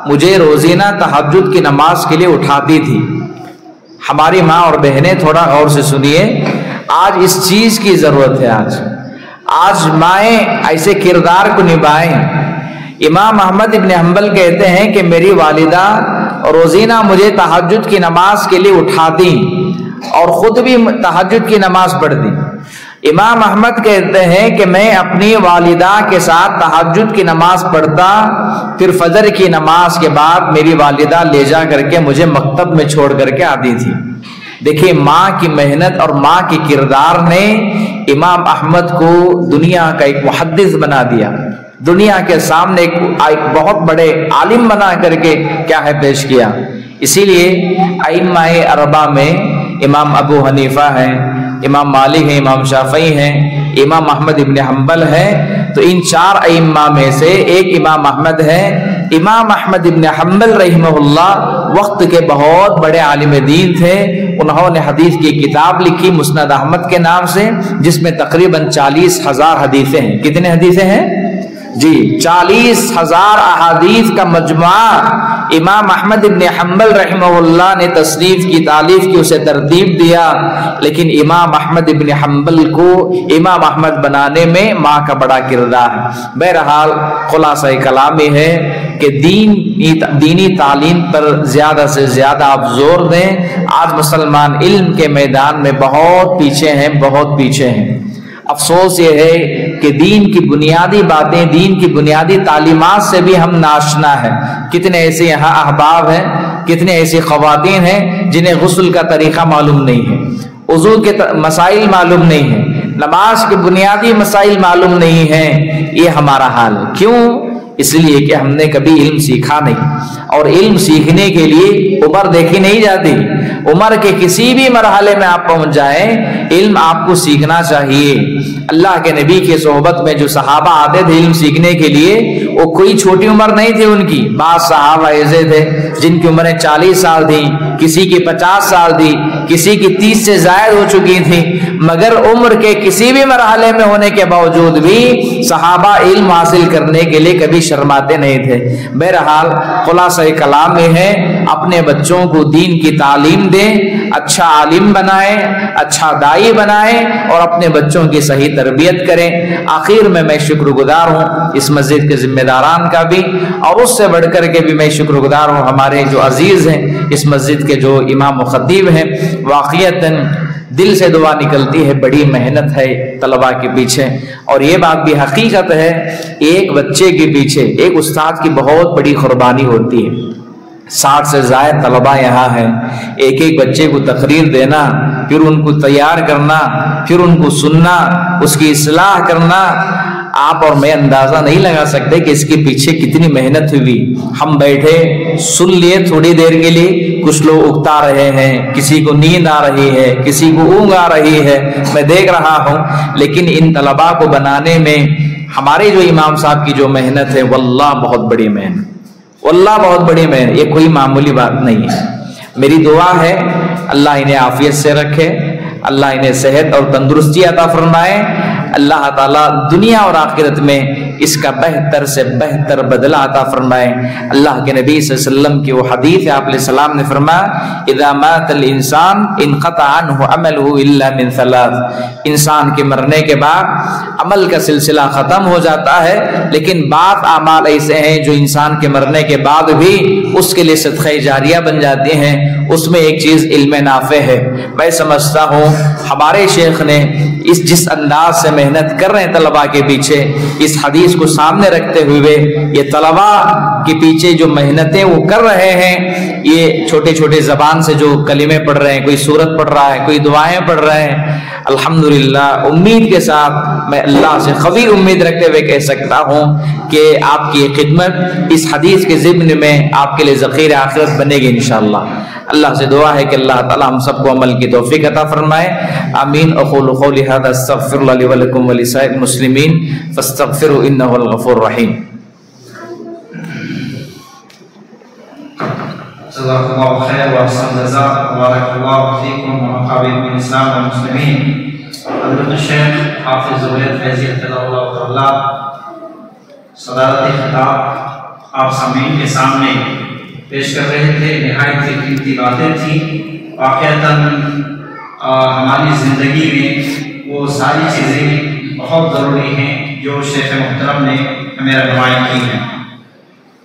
मुझे रोजीना तहज्जुद की नमाज के लिए उठाती थी। हमारी माँ और बहनें थोड़ा गौर से सुनिए, आज इस चीज की जरूरत है। आज माएँ ऐसे किरदार को निभाएं। इमाम अहमद इब्न हम्बल कहते हैं कि मेरी वालिदा रोजीना मुझे तहज्जुद की नमाज के लिए उठाती और खुद भी तहज्जुद की नमाज पढ़ती। इमाम अहमद कहते हैं कि मैं अपनी वालिदा के साथ तहज्जुद की नमाज पढ़ता, फिर फजर की नमाज के बाद मेरी वालिदा ले जा करके मुझे मकतब में छोड़ करके आती थी। देखिए, माँ की मेहनत और माँ के किरदार ने इमाम अहमद को दुनिया का एक मुहद्दिस बना दिया, दुनिया के सामने एक बहुत बड़े आलिम बना करके क्या है पेश किया। इसीलिए अइम्माए अरबा में इमाम अबू हनीफा है, इमाम मालिक है, इमाम शाफई हैं, इमाम अहमद इब्न हम्बल है। तो इन चार अइम्मा में से एक इमाम अहमद है। इमाम अहमद इब्न हम्बल रहमहुल्लाह वक्त के बहुत बड़े आलिम दीन थे। उन्होंने हदीस की किताब लिखी मुस्नद अहमद के नाम से, जिसमें तकरीबन 40,000 हदीसें हैं। कितने हदीसें हैं जी? 40,000 अहादीस का मजमुआ इमाम अहमद इब्न हम्बल रहमहुल्लाह ने तसनीफ की, तालीफ की, उसे तरतीब दिया। लेकिन इमाम अहमद इब्न हम्बल को इमाम अहमद बनाने में माँ का बड़ा किरदार है। बहरहाल खुलासा कलाम ये है कि दीनी तालीम पर ज्यादा से ज्यादा आप जोर दें। आज मुसलमान इल्म के मैदान में बहुत पीछे हैं, बहुत पीछे हैं। अफसोस ये है कि दीन की बुनियादी बातें, दीन की बुनियादी तालीमात से भी हम नाशना है। कितने ऐसे यहाँ अहबाब हैं, कितने ऐसी ख़वातीन हैं जिन्हें गुस्ल का तरीका मालूम नहीं है, वज़ू के मसाइल मालूम नहीं है, नमाज के बुनियादी मसाइल मालूम नहीं है। ये हमारा हाल है। क्यों? इसलिए कि हमने कभी इल्म सीखा नहीं। और इल्म सीखने के लिए उम्र देखी नहीं जाती। उम्र के किसी भी मरहले में आप पहुंच जाएं, इल्म आपको सीखना चाहिए। अल्लाह के नबी के सोहबत में जो सहाबा आते थे इल्म सीखने के लिए, वो कोई छोटी उम्र नहीं थी उनकी। बाद सहाबा ऐसे थे जिनकी उम्रें 40 साल थी, किसी की 50 साल थी, किसी की 30 से ज्यादा हो चुकी थी। मगर उम्र के किसी भी मरहले में होने के बावजूद भी सहाबा इल्म हासिल करने के लिए कभी शर्माते नहीं थे। बहरहाल खुलासा कलाम में है, अपने बच्चों को दीन की तालीम दें, अच्छा आलिम बनाएं, अच्छा दाई बनाएं और अपने बच्चों की सही तरबियत करें। आखिर में मैं शुक्रगुजार हूँ इस मस्जिद के जिम्मेदारान का भी, और उससे बढ़कर के भी मैं शुक्रगुजार हूँ हमारे जो अजीज हैं इस मस्जिद के जो इमाम व खतीब हैं। वाक़ियतन दिल से दुआ निकलती है, बड़ी मेहनत है तलबा के पीछे। और ये बात भी हकीकत है, एक बच्चे के पीछे एक उस्ताद की बहुत बड़ी कुर्बानी होती है। 60 से ज़ायद तलबा यहाँ हैं, एक एक बच्चे को तकरीर देना, फिर उनको तैयार करना, फिर उनको सुनना, उसकी इस्लाह करना, आप और मैं अंदाजा नहीं लगा सकते कि इसके पीछे कितनी मेहनत हुई। हम बैठे सुन लिए थोड़ी देर के लिए, कुछ लोग उगता रहे हैं, किसी को नींद आ रही है, किसी को ऊँघ आ रही है, मैं देख रहा हूँ। लेकिन इन तलबा को बनाने में हमारे जो इमाम साहब की जो मेहनत है, वल्लाह बहुत बड़ी मेहनत, वल्लाह बहुत बड़ी मेहनत, ये कोई मामूली बात नहीं है। मेरी दुआ है अल्लाह इन्हें आफियत से रखे, अल्लाह इन्हें सेहत और तंदुरुस्ती अता फरमाए, अल्लाह ताला दुनिया और आखिरत में इसका बेहतर से बेहतर बदला अता फरमाए। अल्लाह के नबी सल्लल्लाहु अलैहि वसल्लम की वो हदीस है, आप सलाम ने फरमाया, इज़ा मातल इंसान इनक़ता अन्हु अमलुहु इल्ला मिन सलास। इंसान के मरने के बाद अमल का सिलसिला खत्म हो जाता है, लेकिन बाद अमाल ऐसे हैं जो इंसान के मरने के बाद भी उसके लिए सदक़े जारिया बन जाते हैं। उसमें एक चीज इल्म नाफे है। मैं समझता हूँ हमारे शेख ने जिस अंदाज से मेहनत कर रहे हैं तलबा के पीछे, इस हदीस को सामने रखते हुए ये तलबा के पीछे जो मेहनतें वो कर रहे हैं, ये छोटे छोटे ज़बान से जो कलिमे पढ़ रहे हैं, कोई सूरत पढ़ रहा है, कोई दुआएं पढ़ रहे हैं, अल्हम्दुलिल्लाह उम्मीद के साथ मैं अल्लाह से खवी उम्मीद रखते हुए कह सकता हूँ कि आपकी खिदमत इस हदीस के ज़िम्न में आपके लिए ज़ख़ीर आखिरत बनेगी इंशाअल्लाह। अल्लाह से दुआ है कि अल्लाह ताला हम सबको अमल की तौफीक अता फरमाए। आमीन। अक़ूलु क़ौली हाज़ा अस्तग़फ़िरुल्लाह ली व लकुम व लिसाइरिल मुस्लिमीन फ़स्तग़फ़िरूहु इन्नहु हुवल गफ़ूरुर रहीम। जज़ाकल्लाहु खैर व अहसन जज़ा व बारकल्लाहु फ़ीकुम व नफ़अ बिकुम इस्लाम व मुस्लिमीन। हज़रत शेख हाफ़िज़ ज़ुबैर फैज़ी हफ़िज़हुल्लाह तआला सदारत खिताब आप सामीन के सामने पेश कर रहे थे। निहायत ही कीमती बातें थी। वाक़अतन हमारी ज़िंदगी में वो सारी चीज़ें बहुत ज़रूरी हैं जो शेख मुहतरम ने हमें रहनुमाई की हैं,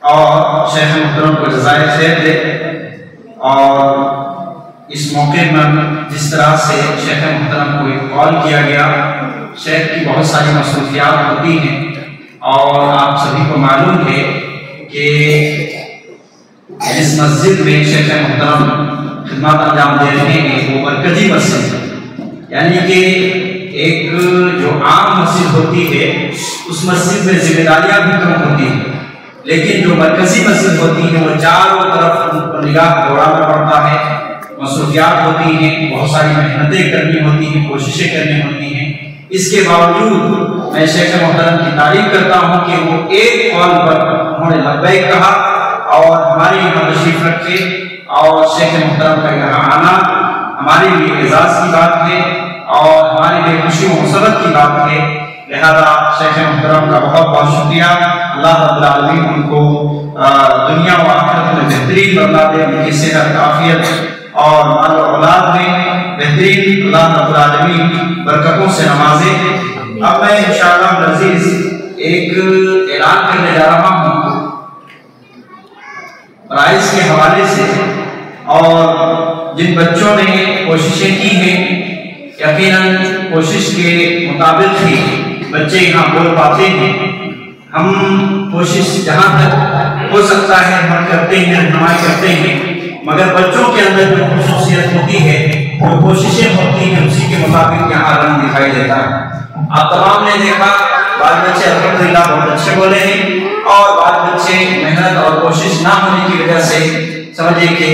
और शेख मुहतरम को जज़ाए खैर दे। और इस मौके पर जिस तरह से शेख मुहतरम को एक कॉल किया गया, शेख की बहुत सारी मसरूफियात होती हैं और आप सभी को मालूम है कि जिस मस्जिद में शेख मुहतरम खिदमत अंजाम दे रहे हैं वो मरकजी मस्जिद है, यानी कि एक जो आम मस्जिद होती है उस मस्जिद में जिम्मेदारियां भी कम होती हैं, लेकिन जो मरकजी मस्जिद होती है वो चारों तरफ निगाह दौड़ाना पड़ता है, मसरूफियात होती हैं, बहुत सारी मेहनतें करनी होती हैं, कोशिशें करनी होती हैं। इसके बावजूद मैं शेख मुहतरम की तारीफ करता हूँ कि वो एक कॉल पर उन्होंने लब्बैक कहा और हमारे यहाँ तशरीफ रखे, और शेख मुहतरम का यहाँ आना हमारे लिए एजाज की बात है और हमारे लिए खुशी व मुसरत की बात है। लिहाजा शेख मुहतरम का बहुत बहुत शुक्रिया। अल्लाह रब्बुल आलमीन उनको दुनिया व आखिरत में बेहतरीन औलाद दे, उनकी सेहत आफियत और माल व औलाद में बेहतरीन अल्लाह रब्बुल आलमीन बरकतों से नवाजे। अब मैं इंशाअल्लाह अज़ीज एक ऐलान करने जा रहा हूँ प्राइज के हवाले से, और जिन बच्चों ने कोशिशें की हैं यकीनन कोशिश के मुताबिक ही बच्चे यहाँ बोल पाते हैं। हम कोशिश जहाँ तक हो सकता है हम करते हैं, रहनुमाई करते हैं, मगर बच्चों के अंदर जो खुसूसियत होती है, जो कोशिशें होती हैं, उसी के मुताबिक यहाँ रंग दिखाई देता है। आप तमाम ने देखा बाल बच्चे अल्हम्दुलिल्लाह बहुत अच्छे बोले हैं, और बाल बच्चे मेहनत और कोशिश ना होने की वजह से समझिए कि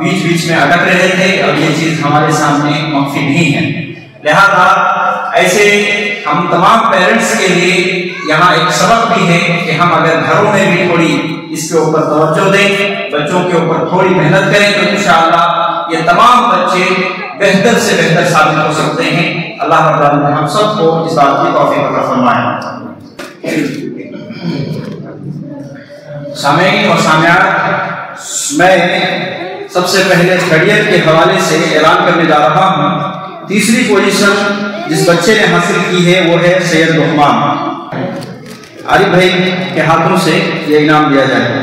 बीच बीच में अटक रहे थे और ये चीज हमारे सामने मख्फी नहीं है। लिहाजा ऐसे हम तमाम पेरेंट्स के लिए यहाँ एक सबक भी है कि हम अगर घरों में भी थोड़ी इसके ऊपर तवज्जो दें, बच्चों के ऊपर थोड़ी मेहनत करें, तो इंशाअल्लाह ये तमाम बच्चे बेहतर से बेहतर साबित हो सकते हैं। अल्लाह रब्बुल आलमीन हम सबको इस बात की तौफीक अता फरमाए। सामीन और सामियात, मैं सबसे पहले करियर के हवाले से ऐलान करने जा रहा हूँ। तीसरी पोजीशन जिस बच्चे ने हासिल की है वो है सैयद लुकमान। आरिफ भाई के हाथों से ये इनाम दिया जाएगा।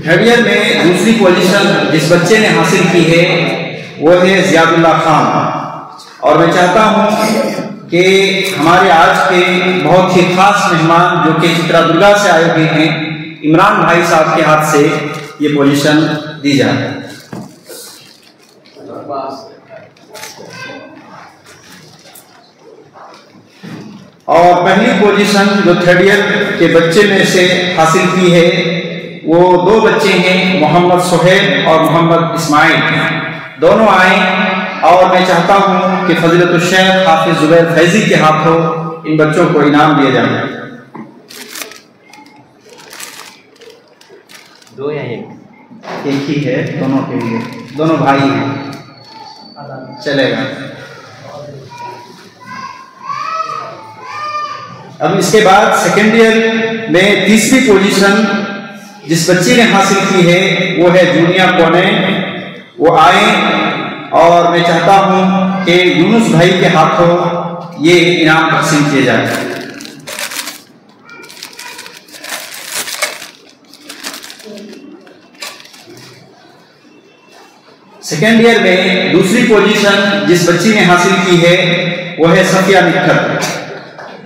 करियर में दूसरी पोजीशन जिस बच्चे ने हासिल की है वो है ज़ियादुल्लाह खान, और मैं चाहता हूं कि हमारे आज के बहुत ही खास मेहमान जो कि चित्रादुर्गा से आए हुए हैं, इमरान भाई साहब के हाथ से ये पोजीशन दी जाए। और पहली पोजीशन जो थर्ड ईयर के बच्चे में से हासिल की है वो दो बच्चे हैं, मोहम्मद सुहेल और मोहम्मद इस्माइल, दोनों आए, और मैं चाहता हूं कि फजीलतुल शेख हाफिज ज़ुबैर फैज़ी के हाथों इन बच्चों को इनाम दिया जाए। दो या एक ही है, दोनों के लिए, दोनों भाई हैं, चलेगा। अब इसके बाद सेकेंड ईयर में तीसरी पोजीशन जिस बच्चे ने हासिल की है वो है जूनिया कोने, वो आए, और मैं चाहता हूं कि यूनुस भाई के हाथों ये इनाम तकसीम किए जाए। सेकेंड ईयर में दूसरी पोजीशन जिस बच्ची ने हासिल की है वो है सफिया निखत।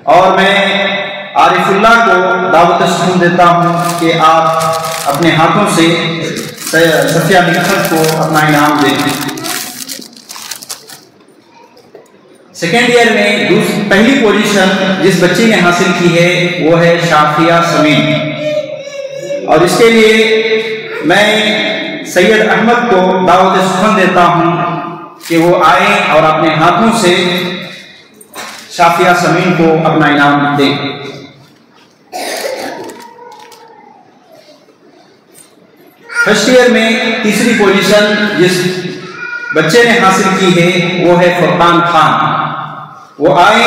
और मैं आरिफुल्लाह को दावत सुकून देता हूँ कि आप अपने हाथों से सफिया निखत को अपना इनाम दें। सेकेंड ईयर में पहली पोजीशन जिस बच्ची ने हासिल की है वो है शाफिया समीन। और इसके लिए मैं सैयद अहमद को दावत सुखन देता हूं कि वो आए और अपने हाथों से शाफिया समीन को अपना इनाम दें। फर्स्ट ईयर में तीसरी पोजीशन जिस बच्चे ने हासिल की है वो है फुरकान खान। वो आए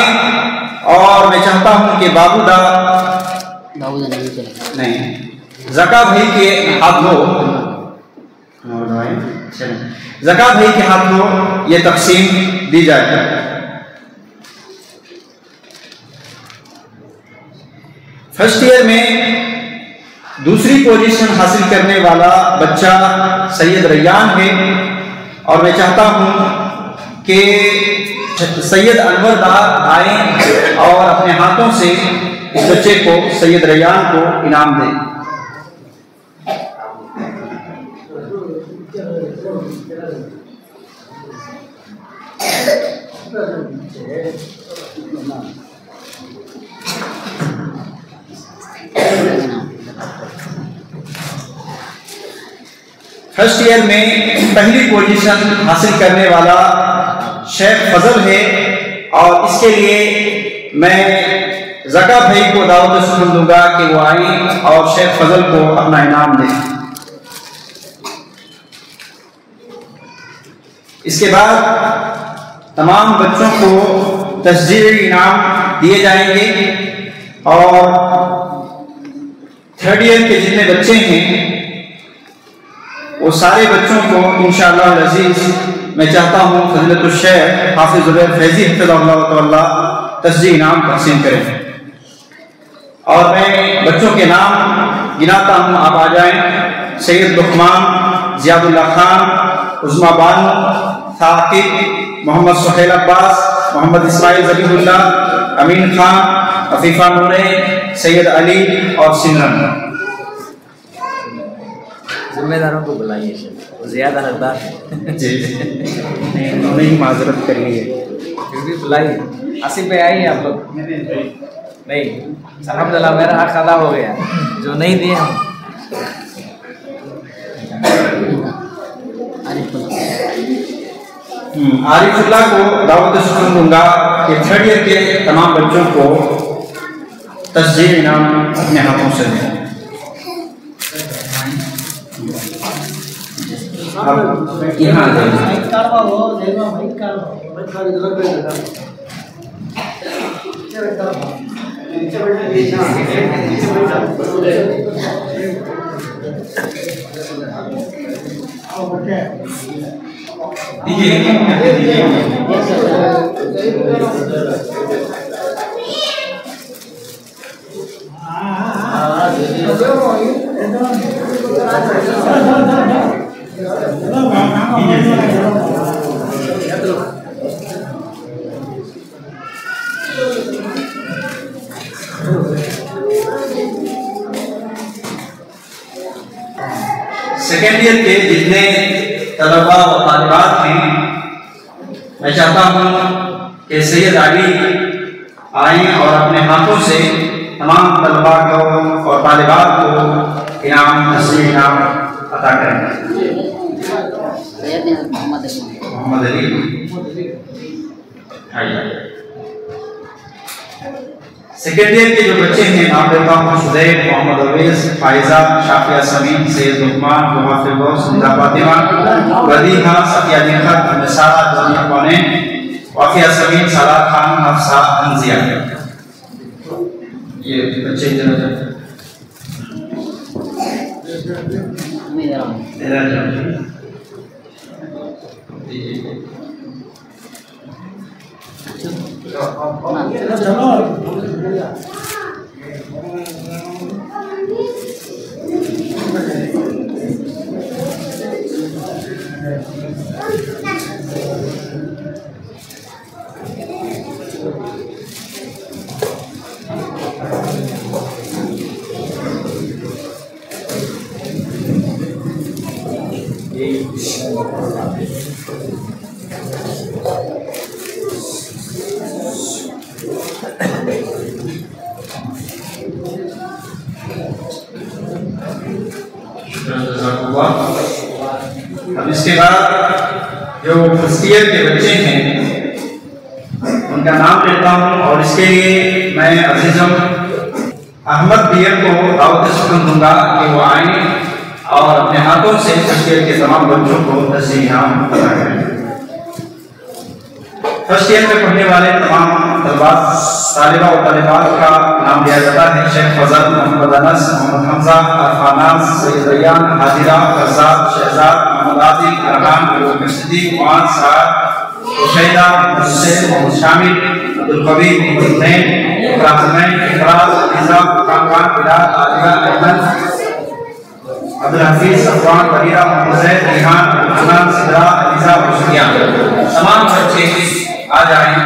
और मैं चाहता हूं कि बाबूदा नहीं जका भाई के हाथ लो, जका भाई के हाथ लो, ये तकसीम दी जाए। फर्स्ट ईयर में दूसरी पोजीशन हासिल करने वाला बच्चा सैयद रैयान है और मैं चाहता हूं कि सैयद अनवर दार आए और अपने हाथों से इस बच्चे को सैयद रैयान को इनाम दें। फर्स्ट ईयर में पहली पोजीशन हासिल करने वाला शेख फजल है और इसके लिए मैं जका भाई को दावत सुकून दूंगा कि वो आए और शेख फजल को अपना इनाम दें। इसके बाद तमाम बच्चों को तस्जील इनाम दिए जाएंगे और थर्ड ईयर के जितने बच्चे हैं वो सारे बच्चों को इंशाअल्लाह अज़ीज़ मैं चाहता हूँ फज़ीलतुल शेख हाफिज़ ज़ुबैर फैज़ी हफ़िज़हुल्लाह तस्जील इनाम तक़सीम करें। और मैं बच्चों के नाम गिनाता हूँ, आप आ जाएं। सैयद लुक़मान, ज़ियादुल्ला खान, उज़्मा बानो, साकिब, मोहम्मद सुहेल अब्बास, मोहम्मद इस्माइल ज़बीहुल्लाह, अमीन खान, अफीफ़ा नूरे, सैयद अली और सिमरन। जिम्मेदारों को बुलाइए, ज़्यादा हकदार नहीं, उन्होंने ही माजरत कर ली है, फिर भी बुलाइए। आसिफ पे आइए आप लोग। नहीं अल्हम्दुलिल्लाह मेरा हक अदा हो गया, जो नहीं दिए हम। आरिफुल्लाह को दावत सुकून दूंगा कि थर्ड ईयर के तमाम बच्चों को तस्जील इनाम अपने हाथों से दें। यहाँ सेकेंड ईयर के जितने तलबा और तालिबात हैं मैं चाहता हूँ कि सैयद अली आए और अपने हाथों से तमाम तलबा को और तालिबात को इनाम तस्लीम इनाम अता करें। मोहम्मद अली सेकेंड ईयर के जो बच्चे हैं नाम लेता हूँ सुदैब, मोहम्मद अवेज, फायजा, शाफिया समीन, सैयद लुक़मान, मुहाफिज़ गौस, निदा फातिमा, वदीहा, सफिया निखत, निसारा, जानिया कौने, वाफिया समीन, साला खान, हफ्सा, हंजिया। ये बच्चे अब इसके बाद जो क्रिश्चियन के बच्चे हैं उनका नाम लेता हूँ और इसके लिए मैं अजीजम अहमद बियर को दावत शुक्र दूंगा कि वो आए और अपने हाथों से क्रिश्चियन के तमाम बच्चों को नसीहत बताएं। फर्स्ट ईयर में पढ़ने वाले तमाम तालिबा और तालिबात का नाम लिया जाता है। शेख फजल, मोहम्मद अनस, मोहम्मद हमजा, अरफानाज, सैयद रैयान, हाजिरा, फरजाद, शहजाद, मोहम्मद आदिल, अरहान, सिद्दीक, मुआज, साद, रुशैदा, हुसैन, मोहम्मद शामिल, अब्दुल कबीर, मोहम्मद हुसैन, इकराम, इकराम, इज़ा, खान, बिलाल, आलिया, अहमद, अब्दुल हफीज, अफवान, बरीरा, मोहम्मद ज़ैद, रिहान, हनान, सिद्रा, अलीजा और सुफियान। तमाम बच्चे आ जाएं।